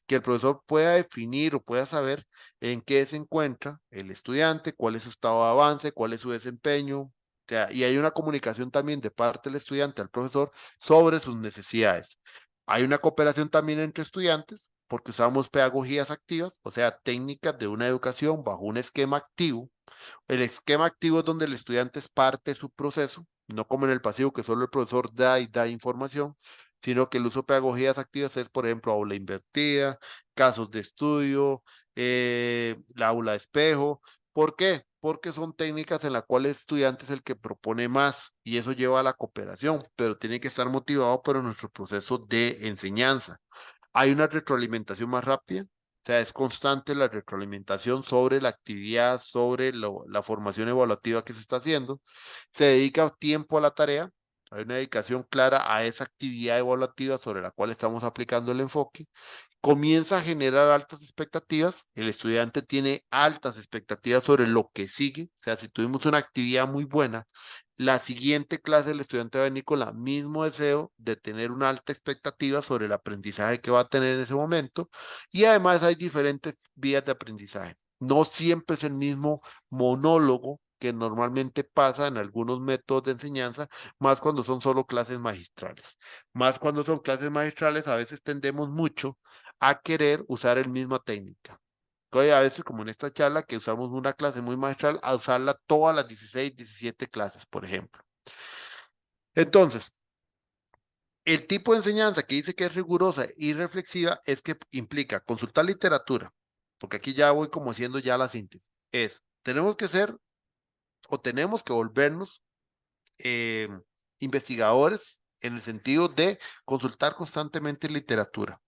que el profesor pueda definir o pueda saber en qué se encuentra el estudiante, cuál es su estado de avance, cuál es su desempeño. O sea, y hay una comunicación también de parte del estudiante al profesor sobre sus necesidades. Hay una cooperación también entre estudiantes porque usamos pedagogías activas, o sea, técnicas de una educación bajo un esquema activo. El esquema activo es donde el estudiante es parte de su proceso, no como en el pasivo que solo el profesor da y da información, sino que el uso de pedagogías activas es, por ejemplo, aula invertida, casos de estudio, la aula de espejo. ¿Por qué? Porque son técnicas en las cuales el estudiante es el que propone más y eso lleva a la cooperación, pero tiene que estar motivado por nuestro proceso de enseñanza. Hay una retroalimentación más rápida, o sea, es constante la retroalimentación sobre la actividad, sobre la formación evaluativa que se está haciendo. Se dedica tiempo a la tarea, hay una dedicación clara a esa actividad evaluativa sobre la cual estamos aplicando el enfoque. Comienza a generar altas expectativas, el estudiante tiene altas expectativas sobre lo que sigue, o sea, si tuvimos una actividad muy buena, la siguiente clase el estudiante va a venir con el mismo deseo de tener una alta expectativa sobre el aprendizaje que va a tener en ese momento y además hay diferentes vías de aprendizaje. No siempre es el mismo monólogo que normalmente pasa en algunos métodos de enseñanza, más cuando son solo clases magistrales. Más cuando son clases magistrales, a veces tendemos mucho a querer usar el misma técnica. Oye, a veces, como en esta charla, que usamos una clase muy magistral, a usarla todas las 16, 17 clases, por ejemplo. Entonces, el tipo de enseñanza que dice que es rigurosa y reflexiva es que implica consultar literatura, porque aquí ya voy como haciendo ya la síntesis. Tenemos que ser o tenemos que volvernos eh, investigadores en el sentido de consultar constantemente literatura.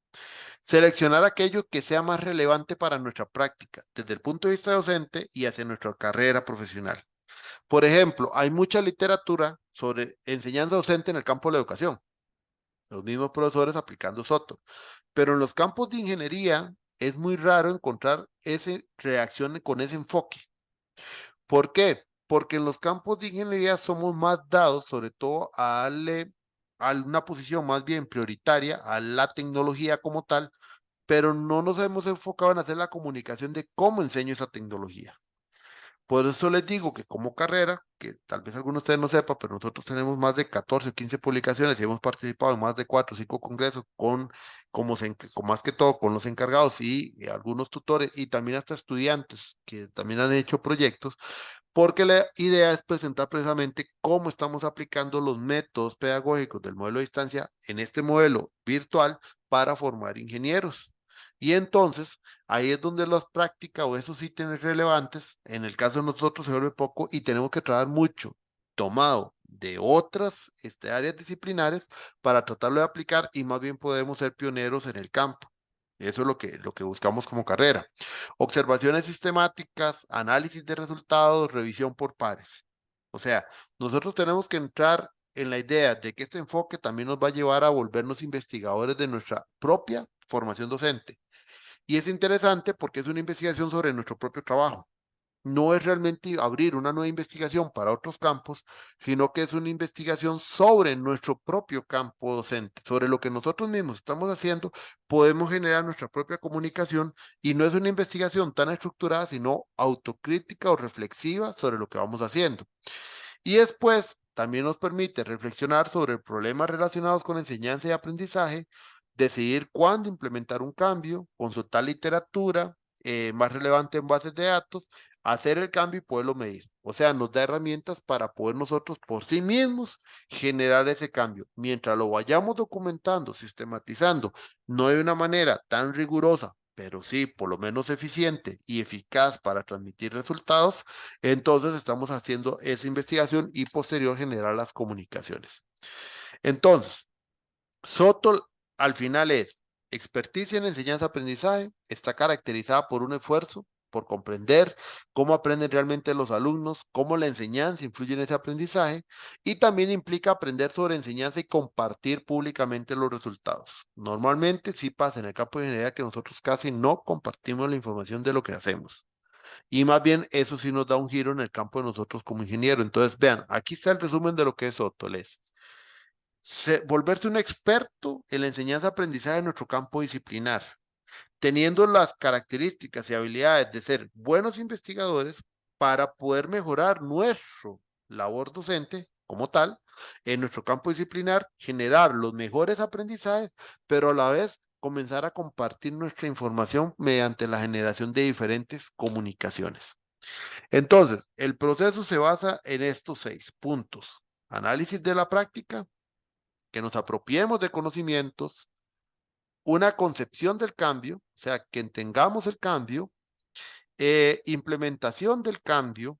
Seleccionar aquello que sea más relevante para nuestra práctica, desde el punto de vista docente y hacia nuestra carrera profesional. Por ejemplo, hay mucha literatura sobre enseñanza docente en el campo de la educación, los mismos profesores aplicando Soto, pero en los campos de ingeniería es muy raro encontrar esa reacción con ese enfoque. ¿Por qué? Porque en los campos de ingeniería somos más dados, sobre todo, a darle a una posición más bien prioritaria a la tecnología como tal, pero no nos hemos enfocado en hacer la comunicación de cómo enseño esa tecnología. Por eso les digo que como carrera, que tal vez algunos de ustedes no sepan, pero nosotros tenemos más de 14 o 15 publicaciones y hemos participado en más de 4 o 5 congresos con más que todo con los encargados y algunos tutores y también hasta estudiantes que también han hecho proyectos, porque la idea es presentar precisamente cómo estamos aplicando los métodos pedagógicos del modelo de distancia en este modelo virtual para formar ingenieros. Y entonces, ahí es donde las prácticas o esos ítems relevantes, en el caso de nosotros se vuelve poco y tenemos que trabajar mucho, tomado de otras áreas disciplinares para tratarlo de aplicar y más bien podemos ser pioneros en el campo. Eso es lo que buscamos como carrera. Observaciones sistemáticas, análisis de resultados, revisión por pares. O sea, nosotros tenemos que entrar en la idea de que este enfoque también nos va a llevar a volvernos investigadores de nuestra propia formación docente. Y es interesante porque es una investigación sobre nuestro propio trabajo. No es realmente abrir una nueva investigación para otros campos, sino que es una investigación sobre nuestro propio campo docente, sobre lo que nosotros mismos estamos haciendo, podemos generar nuestra propia comunicación y no es una investigación tan estructurada, sino autocrítica o reflexiva sobre lo que vamos haciendo. Y después también nos permite reflexionar sobre problemas relacionados con enseñanza y aprendizaje, decidir cuándo implementar un cambio, consultar literatura más relevante en bases de datos, hacer el cambio y poderlo medir. O sea, nos da herramientas para poder nosotros por sí mismos generar ese cambio. Mientras lo vayamos documentando, sistematizando, no de una manera tan rigurosa, pero sí por lo menos eficiente y eficaz para transmitir resultados, entonces estamos haciendo esa investigación y posterior generar las comunicaciones. Entonces, Soto al final es experticia en enseñanza-aprendizaje, está caracterizada por un esfuerzo, por comprender cómo aprenden realmente los alumnos, cómo la enseñanza influye en ese aprendizaje y también implica aprender sobre enseñanza y compartir públicamente los resultados. Normalmente sí pasa en el campo de ingeniería que nosotros casi no compartimos la información de lo que hacemos. Y más bien eso sí nos da un giro en el campo de nosotros como ingeniero. Entonces, vean, aquí está el resumen de lo que es Sotoles. Volverse un experto en la enseñanza-aprendizaje de nuestro campo disciplinar, teniendo las características y habilidades de ser buenos investigadores para poder mejorar nuestro labor docente como tal, en nuestro campo disciplinar, generar los mejores aprendizajes, pero a la vez comenzar a compartir nuestra información mediante la generación de diferentes comunicaciones. Entonces, el proceso se basa en estos 6 puntos. Análisis de la práctica, que nos apropiemos de conocimientos, una concepción del cambio, o sea, que entendamos el cambio, implementación del cambio,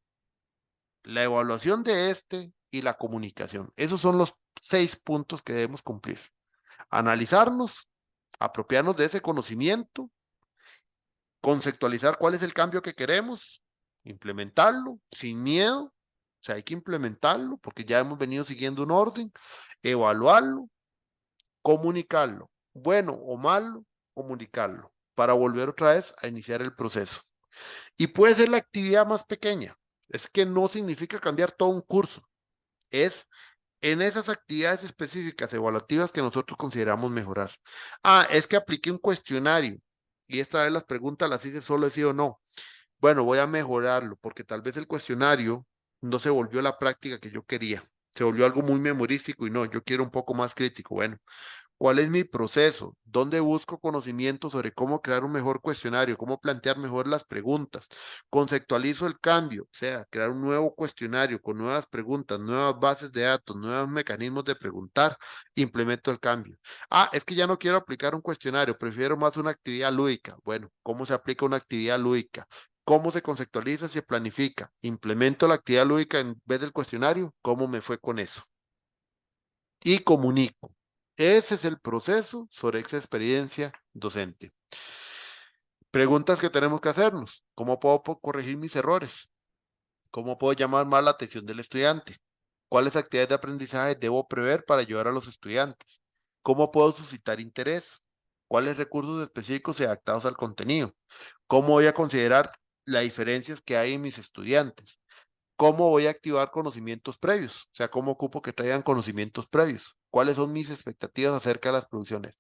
la evaluación de este y la comunicación. Esos son los 6 puntos que debemos cumplir. Analizarnos, apropiarnos de ese conocimiento, conceptualizar cuál es el cambio que queremos, implementarlo sin miedo, o sea, hay que implementarlo porque ya hemos venido siguiendo un orden, evaluarlo, comunicarlo, bueno o malo, comunicarlo, para volver otra vez a iniciar el proceso. Y puede ser la actividad más pequeña, es que no significa cambiar todo un curso, es en esas actividades específicas evaluativas que nosotros consideramos mejorar. Ah, es que apliqué un cuestionario y esta vez las preguntas las hice solo de sí o no. Bueno, voy a mejorarlo porque tal vez el cuestionario no se volvió la práctica que yo quería. Se volvió algo muy memorístico y no, yo quiero un poco más crítico. Bueno, ¿cuál es mi proceso? ¿Dónde busco conocimiento sobre cómo crear un mejor cuestionario? ¿Cómo plantear mejor las preguntas? Conceptualizo el cambio, o sea, crear un nuevo cuestionario con nuevas preguntas, nuevas bases de datos, nuevos mecanismos de preguntar. Implemento el cambio. Ah, es que ya no quiero aplicar un cuestionario, prefiero más una actividad lúdica. Bueno, ¿cómo se aplica una actividad lúdica? ¿Cómo se conceptualiza y se planifica? Implemento la actividad lúdica en vez del cuestionario. ¿Cómo me fue con eso? Y comunico. Ese es el proceso sobre esa experiencia docente. Preguntas que tenemos que hacernos. ¿Cómo puedo corregir mis errores? ¿Cómo puedo llamar más la atención del estudiante? ¿Cuáles actividades de aprendizaje debo prever para ayudar a los estudiantes? ¿Cómo puedo suscitar interés? ¿Cuáles recursos específicos y adaptados al contenido? ¿Cómo voy a considerar las diferencias que hay en mis estudiantes? ¿Cómo voy a activar conocimientos previos? O sea, ¿cómo ocupo que traigan conocimientos previos? ¿Cuáles son mis expectativas acerca de las producciones?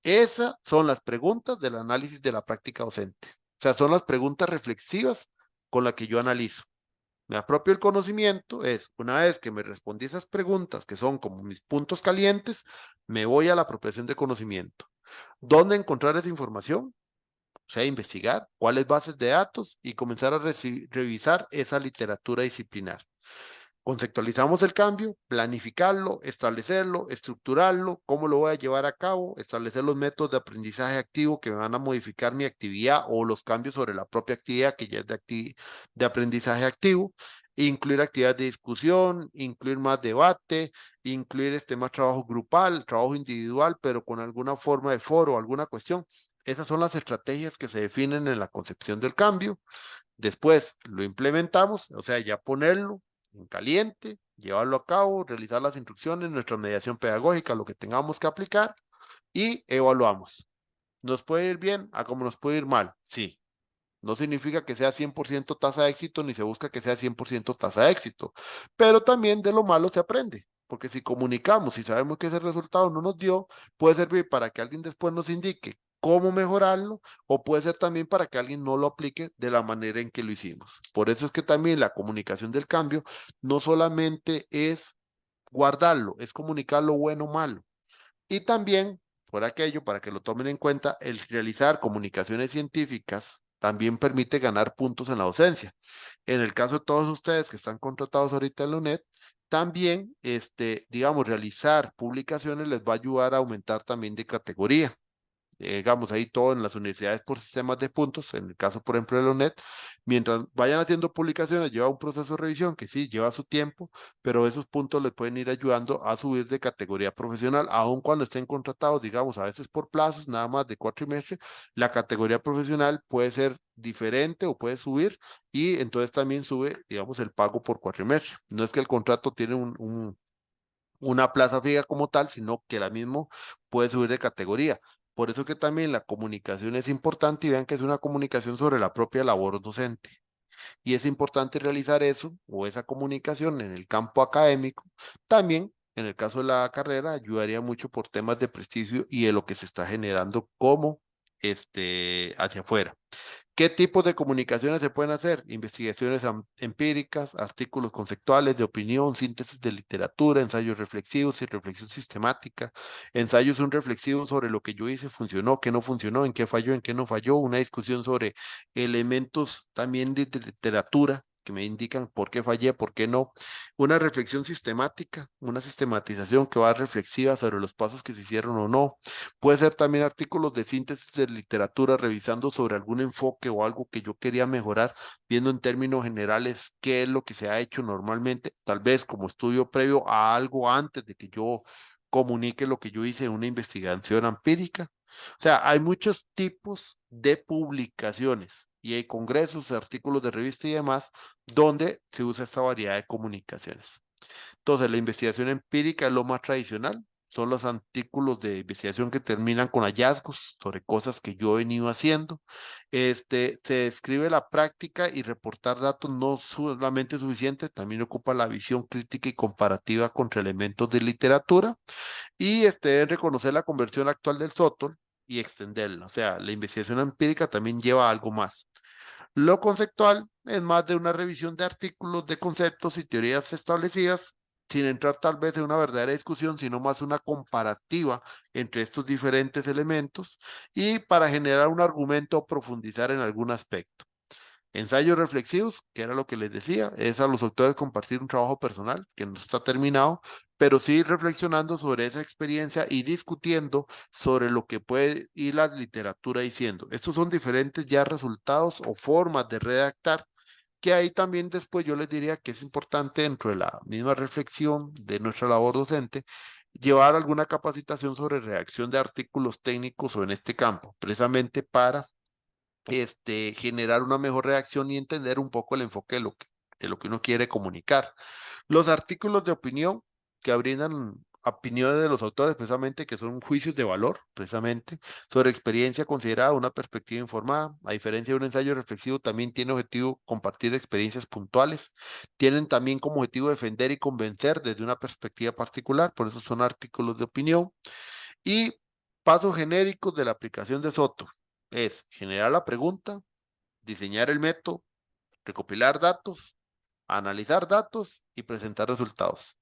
Esas son las preguntas del análisis de la práctica docente. O sea, son las preguntas reflexivas con las que yo analizo. Me apropio el conocimiento, es una vez que me respondí esas preguntas, que son como mis puntos calientes, me voy a la apropiación de conocimiento. ¿Dónde encontrar esa información? O sea, investigar cuáles bases de datos y comenzar a revisar esa literatura disciplinar. Conceptualizamos el cambio, planificarlo, establecerlo, estructurarlo, cómo lo voy a llevar a cabo, establecer los métodos de aprendizaje activo que me van a modificar mi actividad o los cambios sobre la propia actividad que ya es de aprendizaje activo, incluir actividades de discusión, incluir más debate, incluir más trabajo grupal, trabajo individual, pero con alguna forma de foro, alguna cuestión. Esas son las estrategias que se definen en la concepción del cambio. Después lo implementamos, o sea, ya ponerlo en caliente, llevarlo a cabo, realizar las instrucciones, nuestra mediación pedagógica, lo que tengamos que aplicar y evaluamos. ¿Nos puede ir bien a como nos puede ir mal? Sí. No significa que sea 100% tasa de éxito, ni se busca que sea 100% tasa de éxito, pero también de lo malo se aprende, porque si comunicamos y sabemos que ese resultado no nos dio, puede servir para que alguien después nos indique cómo mejorarlo, o puede ser también para que alguien no lo aplique de la manera en que lo hicimos. Por eso es que también la comunicación del cambio no solamente es guardarlo, es comunicar lo bueno o malo. Y también, por aquello, para que lo tomen en cuenta, el realizar comunicaciones científicas también permite ganar puntos en la docencia. En el caso de todos ustedes que están contratados ahorita en la UNED, también, digamos, realizar publicaciones les va a ayudar a aumentar también de categoría. Digamos, ahí todo en las universidades por sistemas de puntos, en el caso, por ejemplo, de la UNED, mientras vayan haciendo publicaciones, lleva un proceso de revisión que sí, lleva su tiempo, pero esos puntos les pueden ir ayudando a subir de categoría profesional, aun cuando estén contratados, digamos, a veces por plazos, nada más de cuatrimestre, la categoría profesional puede ser diferente o puede subir y entonces también sube, digamos, el pago por cuatrimestre. No es que el contrato tiene una plaza fija como tal, sino que la mismo puede subir de categoría. Por eso que también la comunicación es importante y vean que es una comunicación sobre la propia labor docente. Y es importante realizar eso o esa comunicación en el campo académico. También, en el caso de la carrera, ayudaría mucho por temas de prestigio y de lo que se está generando como hacia afuera. ¿Qué tipos de comunicaciones se pueden hacer? Investigaciones empíricas, artículos conceptuales de opinión, síntesis de literatura, ensayos reflexivos y reflexión sistemática, ensayos un reflexivo sobre lo que yo hice, funcionó, qué no funcionó, en qué no falló, una discusión sobre elementos también de literatura que me indican por qué fallé, por qué no, una reflexión sistemática, una sistematización que va reflexiva sobre los pasos que se hicieron o no. Puede ser también artículos de síntesis de literatura, revisando sobre algún enfoque o algo que yo quería mejorar, viendo en términos generales qué es lo que se ha hecho normalmente, tal vez como estudio previo a algo antes de que yo comunique lo que yo hice en una investigación empírica. O sea, hay muchos tipos de publicaciones y hay congresos, artículos de revista y demás donde se usa esta variedad de comunicaciones. Entonces, la investigación empírica es lo más tradicional. Son los artículos de investigación que terminan con hallazgos sobre cosas que yo he venido haciendo. Se describe la práctica y reportar datos no solamente es suficiente, también ocupa la visión crítica y comparativa contra elementos de literatura y deben reconocer la conversión actual del SOTOL y extenderla. O sea, la investigación empírica también lleva algo más. Lo conceptual es más de una revisión de artículos, de conceptos y teorías establecidas, sin entrar tal vez en una verdadera discusión, sino más una comparativa entre estos diferentes elementos y para generar un argumento o profundizar en algún aspecto. Ensayos reflexivos, que era lo que les decía, es a los autores compartir un trabajo personal que no está terminado, pero sí reflexionando sobre esa experiencia y discutiendo sobre lo que puede ir la literatura diciendo. Estos son diferentes ya resultados o formas de redactar, que ahí también después yo les diría que es importante dentro de la misma reflexión de nuestra labor docente, llevar alguna capacitación sobre redacción de artículos técnicos o en este campo, precisamente para generar una mejor reacción y entender un poco el enfoque de lo que uno quiere comunicar. Los artículos de opinión que brindan opiniones de los autores, precisamente, que son juicios de valor, precisamente, sobre experiencia considerada, una perspectiva informada, a diferencia de un ensayo reflexivo, también tiene objetivo compartir experiencias puntuales, tienen también como objetivo defender y convencer desde una perspectiva particular, por eso son artículos de opinión, y pasos genéricos de la aplicación de Soto es generar la pregunta, diseñar el método, recopilar datos, analizar datos y presentar resultados.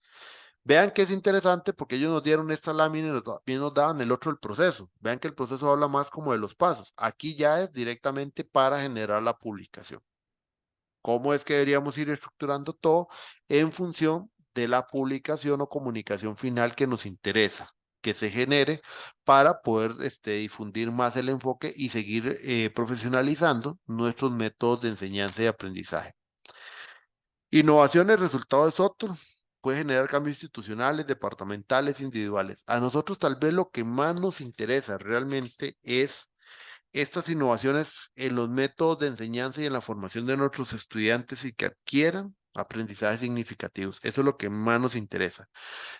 Vean que es interesante porque ellos nos dieron esta lámina y también nos daban el otro el proceso. Vean que el proceso habla más como de los pasos. Aquí ya es directamente para generar la publicación. ¿Cómo es que deberíamos ir estructurando todo en función de la publicación o comunicación final que nos interesa, que se genere para poder difundir más el enfoque y seguir profesionalizando nuestros métodos de enseñanza y aprendizaje? Innovaciones, resultado es otro. Puede generar cambios institucionales, departamentales, individuales. A nosotros tal vez lo que más nos interesa realmente es estas innovaciones en los métodos de enseñanza y en la formación de nuestros estudiantes y que adquieran aprendizajes significativos. Eso es lo que más nos interesa.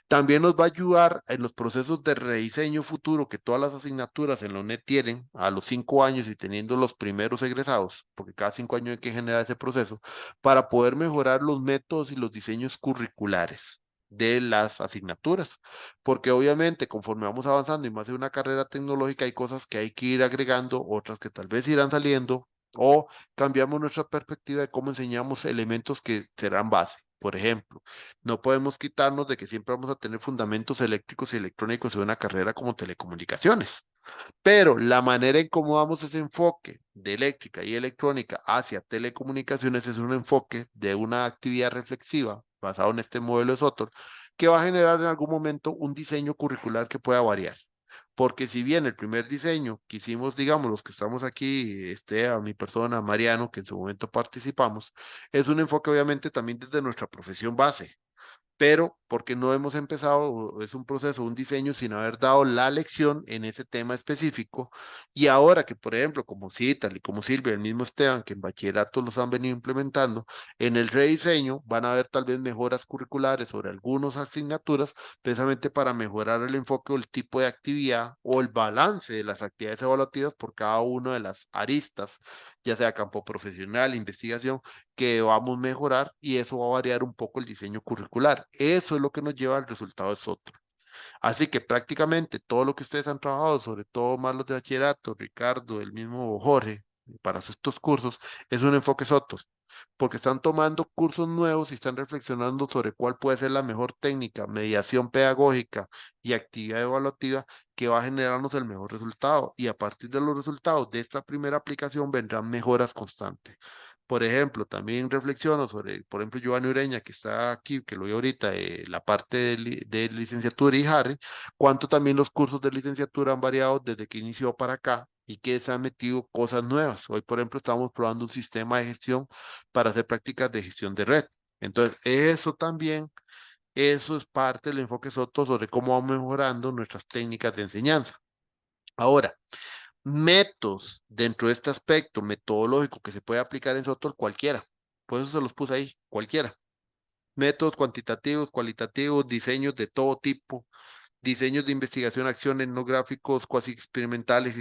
También nos va a ayudar en los procesos de rediseño futuro que todas las asignaturas en la UNED tienen a los 5 años y teniendo los primeros egresados, porque cada 5 años hay que generar ese proceso, para poder mejorar los métodos y los diseños curriculares de las asignaturas, porque obviamente conforme vamos avanzando y más en una carrera tecnológica hay cosas que hay que ir agregando, otras que tal vez irán saliendo, o cambiamos nuestra perspectiva de cómo enseñamos elementos que serán base. Por ejemplo, no podemos quitarnos de que siempre vamos a tener fundamentos eléctricos y electrónicos en una carrera como telecomunicaciones, pero la manera en cómo damos ese enfoque de eléctrica y electrónica hacia telecomunicaciones es un enfoque de una actividad reflexiva basado en este modelo de Sotor que va a generar en algún momento un diseño curricular que pueda variar. Porque si bien el primer diseño que hicimos, digamos, los que estamos aquí, a mi persona, Mariano, que en su momento participamos, es un enfoque obviamente también desde nuestra profesión base, pero porque no hemos empezado, es un proceso, un diseño sin haber dado la lección en ese tema específico. Y ahora que, por ejemplo, como Cital y como Silvia, el mismo Esteban, que en bachillerato los han venido implementando, en el rediseño van a haber tal vez mejoras curriculares sobre algunas asignaturas, precisamente para mejorar el enfoque o el tipo de actividad o el balance de las actividades evaluativas por cada una de las aristas, ya sea campo profesional, investigación que vamos a mejorar y eso va a variar un poco el diseño curricular. Eso es lo que nos lleva al resultado de Soto. Así que prácticamente todo lo que ustedes han trabajado, sobre todo más los de bachillerato, Ricardo, el mismo Jorge, para estos cursos es un enfoque SOTOS, porque están tomando cursos nuevos y están reflexionando sobre cuál puede ser la mejor técnica, mediación pedagógica y actividad evaluativa que va a generarnos el mejor resultado. Y a partir de los resultados de esta primera aplicación vendrán mejoras constantes. Por ejemplo, también reflexiono sobre, por ejemplo, Giovanni Ureña, que está aquí, que lo vi ahorita, la parte de licenciatura y Harry, cuánto también los cursos de licenciatura han variado desde que inició para acá y que se han metido cosas nuevas. Hoy, por ejemplo, estamos probando un sistema de gestión para hacer prácticas de gestión de red. Entonces, eso también, eso es parte del enfoque Soto sobre cómo vamos mejorando nuestras técnicas de enseñanza. Ahora, métodos dentro de este aspecto metodológico que se puede aplicar en Soto cualquiera. Por eso se los puse ahí, cualquiera. Métodos cuantitativos, cualitativos, diseños de todo tipo, diseños de investigación, acciones, no gráficos, cuasi experimentales,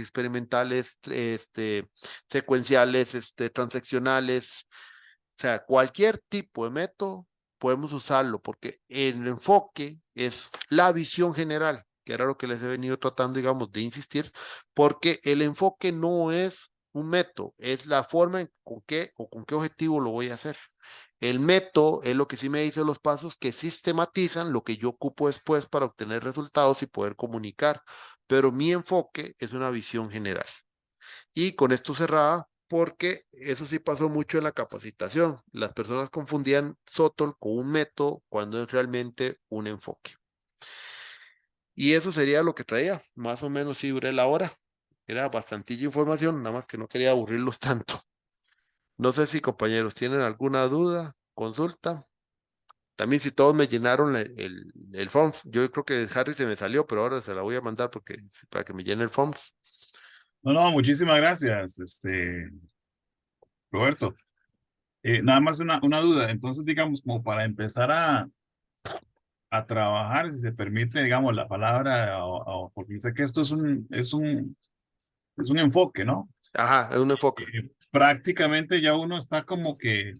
secuenciales, transaccionales, o sea, cualquier tipo de método podemos usarlo porque el enfoque es la visión general, que era lo que les he venido tratando, digamos, de insistir, porque el enfoque no es un método, es la forma en con qué o con qué objetivo lo voy a hacer. El método es lo que sí me dice los pasos que sistematizan lo que yo ocupo después para obtener resultados y poder comunicar, pero mi enfoque es una visión general. Y con esto cerraba, porque eso sí pasó mucho en la capacitación. Las personas confundían SOTOL con un método cuando es realmente un enfoque. Y eso sería lo que traía. Más o menos sí duré la hora. Era bastantilla información, nada más que no quería aburrirlos tanto. No sé si compañeros tienen alguna duda, consulta. También si todos me llenaron el form, yo creo que Harry se me salió, pero ahora se la voy a mandar porque, para que me llene el form.
No, no, muchísimas gracias, Roberto. Nada más una duda. Entonces, digamos, como para empezar a trabajar, si se permite, digamos, la palabra, porque sé que esto es un enfoque, ¿no?
Ajá, es un enfoque.
Prácticamente ya uno está como que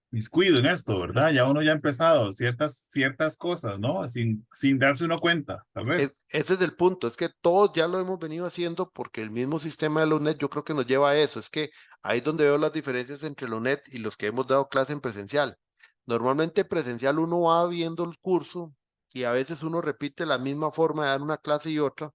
miscuido en esto, ¿verdad? Ya uno ya ha empezado ciertas cosas, ¿no? Sin darse uno cuenta, tal vez.
Ese es el punto, es que todos ya lo hemos venido haciendo porque el mismo sistema de la UNED yo creo que nos lleva a eso, es que ahí es donde veo las diferencias entre la UNED y los que hemos dado clase en presencial. Normalmente presencial uno va viendo el curso y a veces uno repite la misma forma de dar una clase y otra,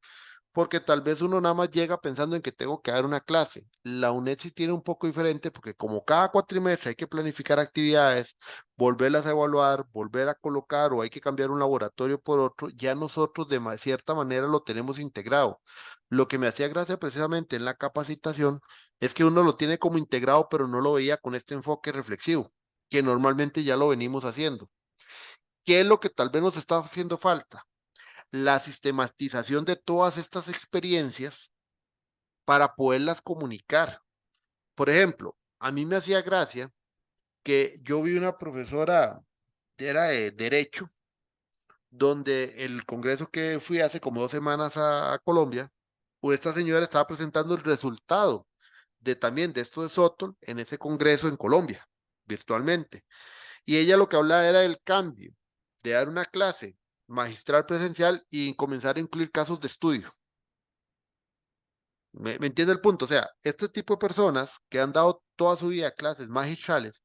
porque tal vez uno nada más llega pensando en que tengo que dar una clase. La UNED sí tiene un poco diferente porque como cada cuatrimestre hay que planificar actividades, volverlas a evaluar, volver a colocar o hay que cambiar un laboratorio por otro, ya nosotros de cierta manera lo tenemos integrado. Lo que me hacía gracia precisamente en la capacitación es que uno lo tiene como integrado, pero no lo veía con este enfoque reflexivo, que normalmente ya lo venimos haciendo. ¿Qué es lo que tal vez nos está haciendo falta? La sistematización de todas estas experiencias para poderlas comunicar. Por ejemplo, a mí me hacía gracia que yo vi una profesora, era de Derecho, donde el congreso que fui hace como 2 semanas a Colombia, pues esta señora estaba presentando el resultado de también de esto de Sotol en ese congreso en Colombia, virtualmente. Y ella lo que hablaba era del cambio de dar una clase magistral presencial y comenzar a incluir casos de estudio. ¿Me entiende el punto? O sea, este tipo de personas que han dado toda su vida clases magistrales,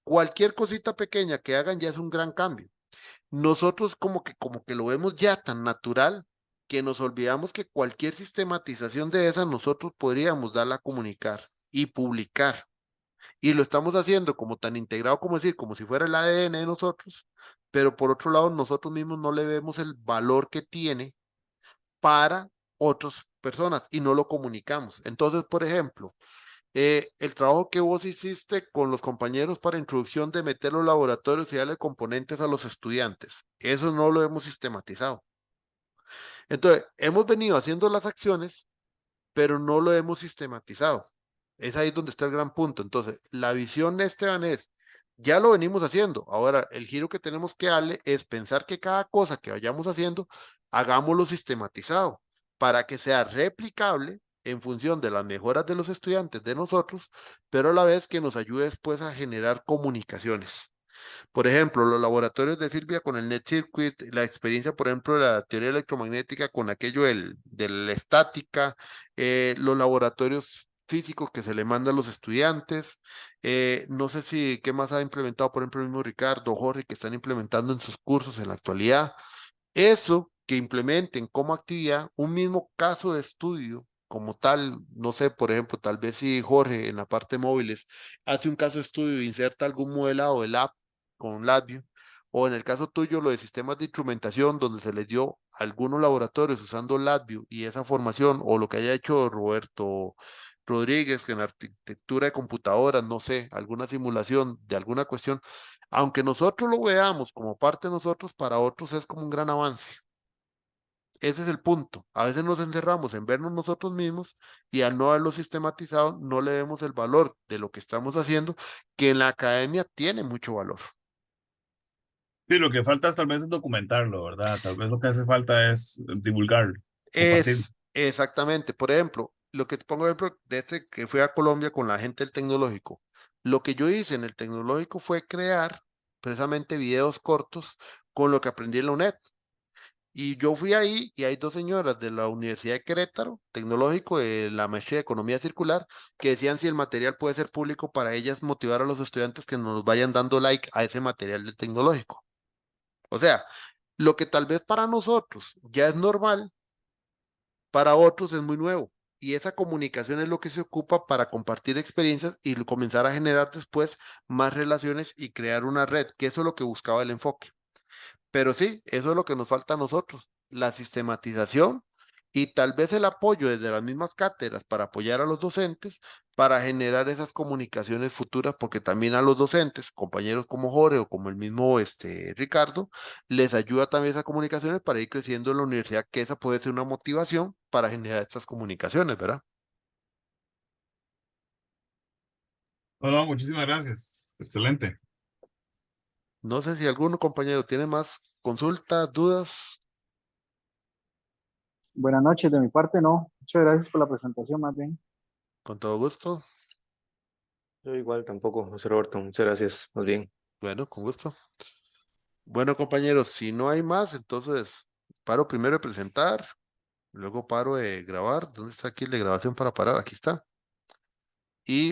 cualquier cosita pequeña que hagan ya es un gran cambio. Nosotros como que lo vemos ya tan natural que nos olvidamos que cualquier sistematización de esa nosotros podríamos darla a comunicar y publicar. Y lo estamos haciendo como tan integrado como decir, como si fuera el ADN de nosotros, pero por otro lado nosotros mismos no le vemos el valor que tiene para otras personas y no lo comunicamos. Entonces, por ejemplo, el trabajo que vos hiciste con los compañeros para introducción de meter los laboratorios y darle componentes a los estudiantes, eso no lo hemos sistematizado. Entonces, hemos venido haciendo las acciones, pero no lo hemos sistematizado. Es ahí donde está el gran punto. Entonces, la visión de Esteban es, ya lo venimos haciendo. Ahora, el giro que tenemos que darle es pensar que cada cosa que vayamos haciendo, hagámoslo sistematizado para que sea replicable en función de las mejoras de los estudiantes, de nosotros, pero a la vez que nos ayude después a generar comunicaciones. Por ejemplo, los laboratorios de Silvia con el Net Circuit, la experiencia, por ejemplo, de la teoría electromagnética con aquello de la estática, los laboratorios físicos que se le manda a los estudiantes. No sé si qué más ha implementado, por ejemplo, el mismo Ricardo, Jorge, que están implementando en sus cursos en la actualidad. Eso que implementen como actividad un mismo caso de estudio como tal, no sé, por ejemplo, tal vez si Jorge en la parte móviles hace un caso de estudio e inserta algún modelado del app con LabVIEW, o en el caso tuyo lo de sistemas de instrumentación donde se les dio a algunos laboratorios usando LabVIEW y esa formación, o lo que haya hecho Roberto Rodríguez que en arquitectura de computadoras, no sé, alguna simulación de alguna cuestión, aunque nosotros lo veamos como parte de nosotros, para otros es como un gran avance. Ese es el punto. A veces nos encerramos en vernos nosotros mismos y al no haberlo sistematizado, no le vemos el valor de lo que estamos haciendo, que en la academia tiene mucho valor.
Sí, lo que falta es tal vez es documentarlo, ¿verdad? Tal vez lo que hace falta es divulgarlo, compartirlo.
Es exactamente, por ejemplo, lo que te pongo ejemplo de este que fui a Colombia con la gente del tecnológico. Lo que yo hice en el tecnológico fue crear precisamente videos cortos con lo que aprendí en la UNED. Y yo fui ahí y hay dos señoras de la Universidad de Querétaro, tecnológico, de la maestría de Economía Circular, que decían si el material puede ser público para ellas motivar a los estudiantes que nos vayan dando like a ese material del tecnológico. O sea, lo que tal vez para nosotros ya es normal, para otros es muy nuevo. Y esa comunicación es lo que se ocupa para compartir experiencias y comenzar a generar después más relaciones y crear una red, que eso es lo que buscaba el enfoque. Pero sí, eso es lo que nos falta a nosotros, la sistematización y tal vez el apoyo desde las mismas cátedras para apoyar a los docentes para generar esas comunicaciones futuras, porque también a los docentes, compañeros como Jorge o como el mismo Ricardo, les ayuda también esas comunicaciones para ir creciendo en la universidad, que esa puede ser una motivación para generar estas comunicaciones, ¿verdad?
No, no, muchísimas gracias. Excelente.
No sé si alguno compañero tiene más consultas, dudas,
Buenas noches, de mi parte no. Muchas gracias por la presentación, más bien.
con todo gusto.
Yo igual tampoco, José Roberto, muchas gracias, más bien.
Bueno, con gusto. Bueno, compañeros, si no hay más, entonces paro primero de presentar, luego paro de grabar. ¿Dónde está aquí el de grabación para parar? Aquí está. Y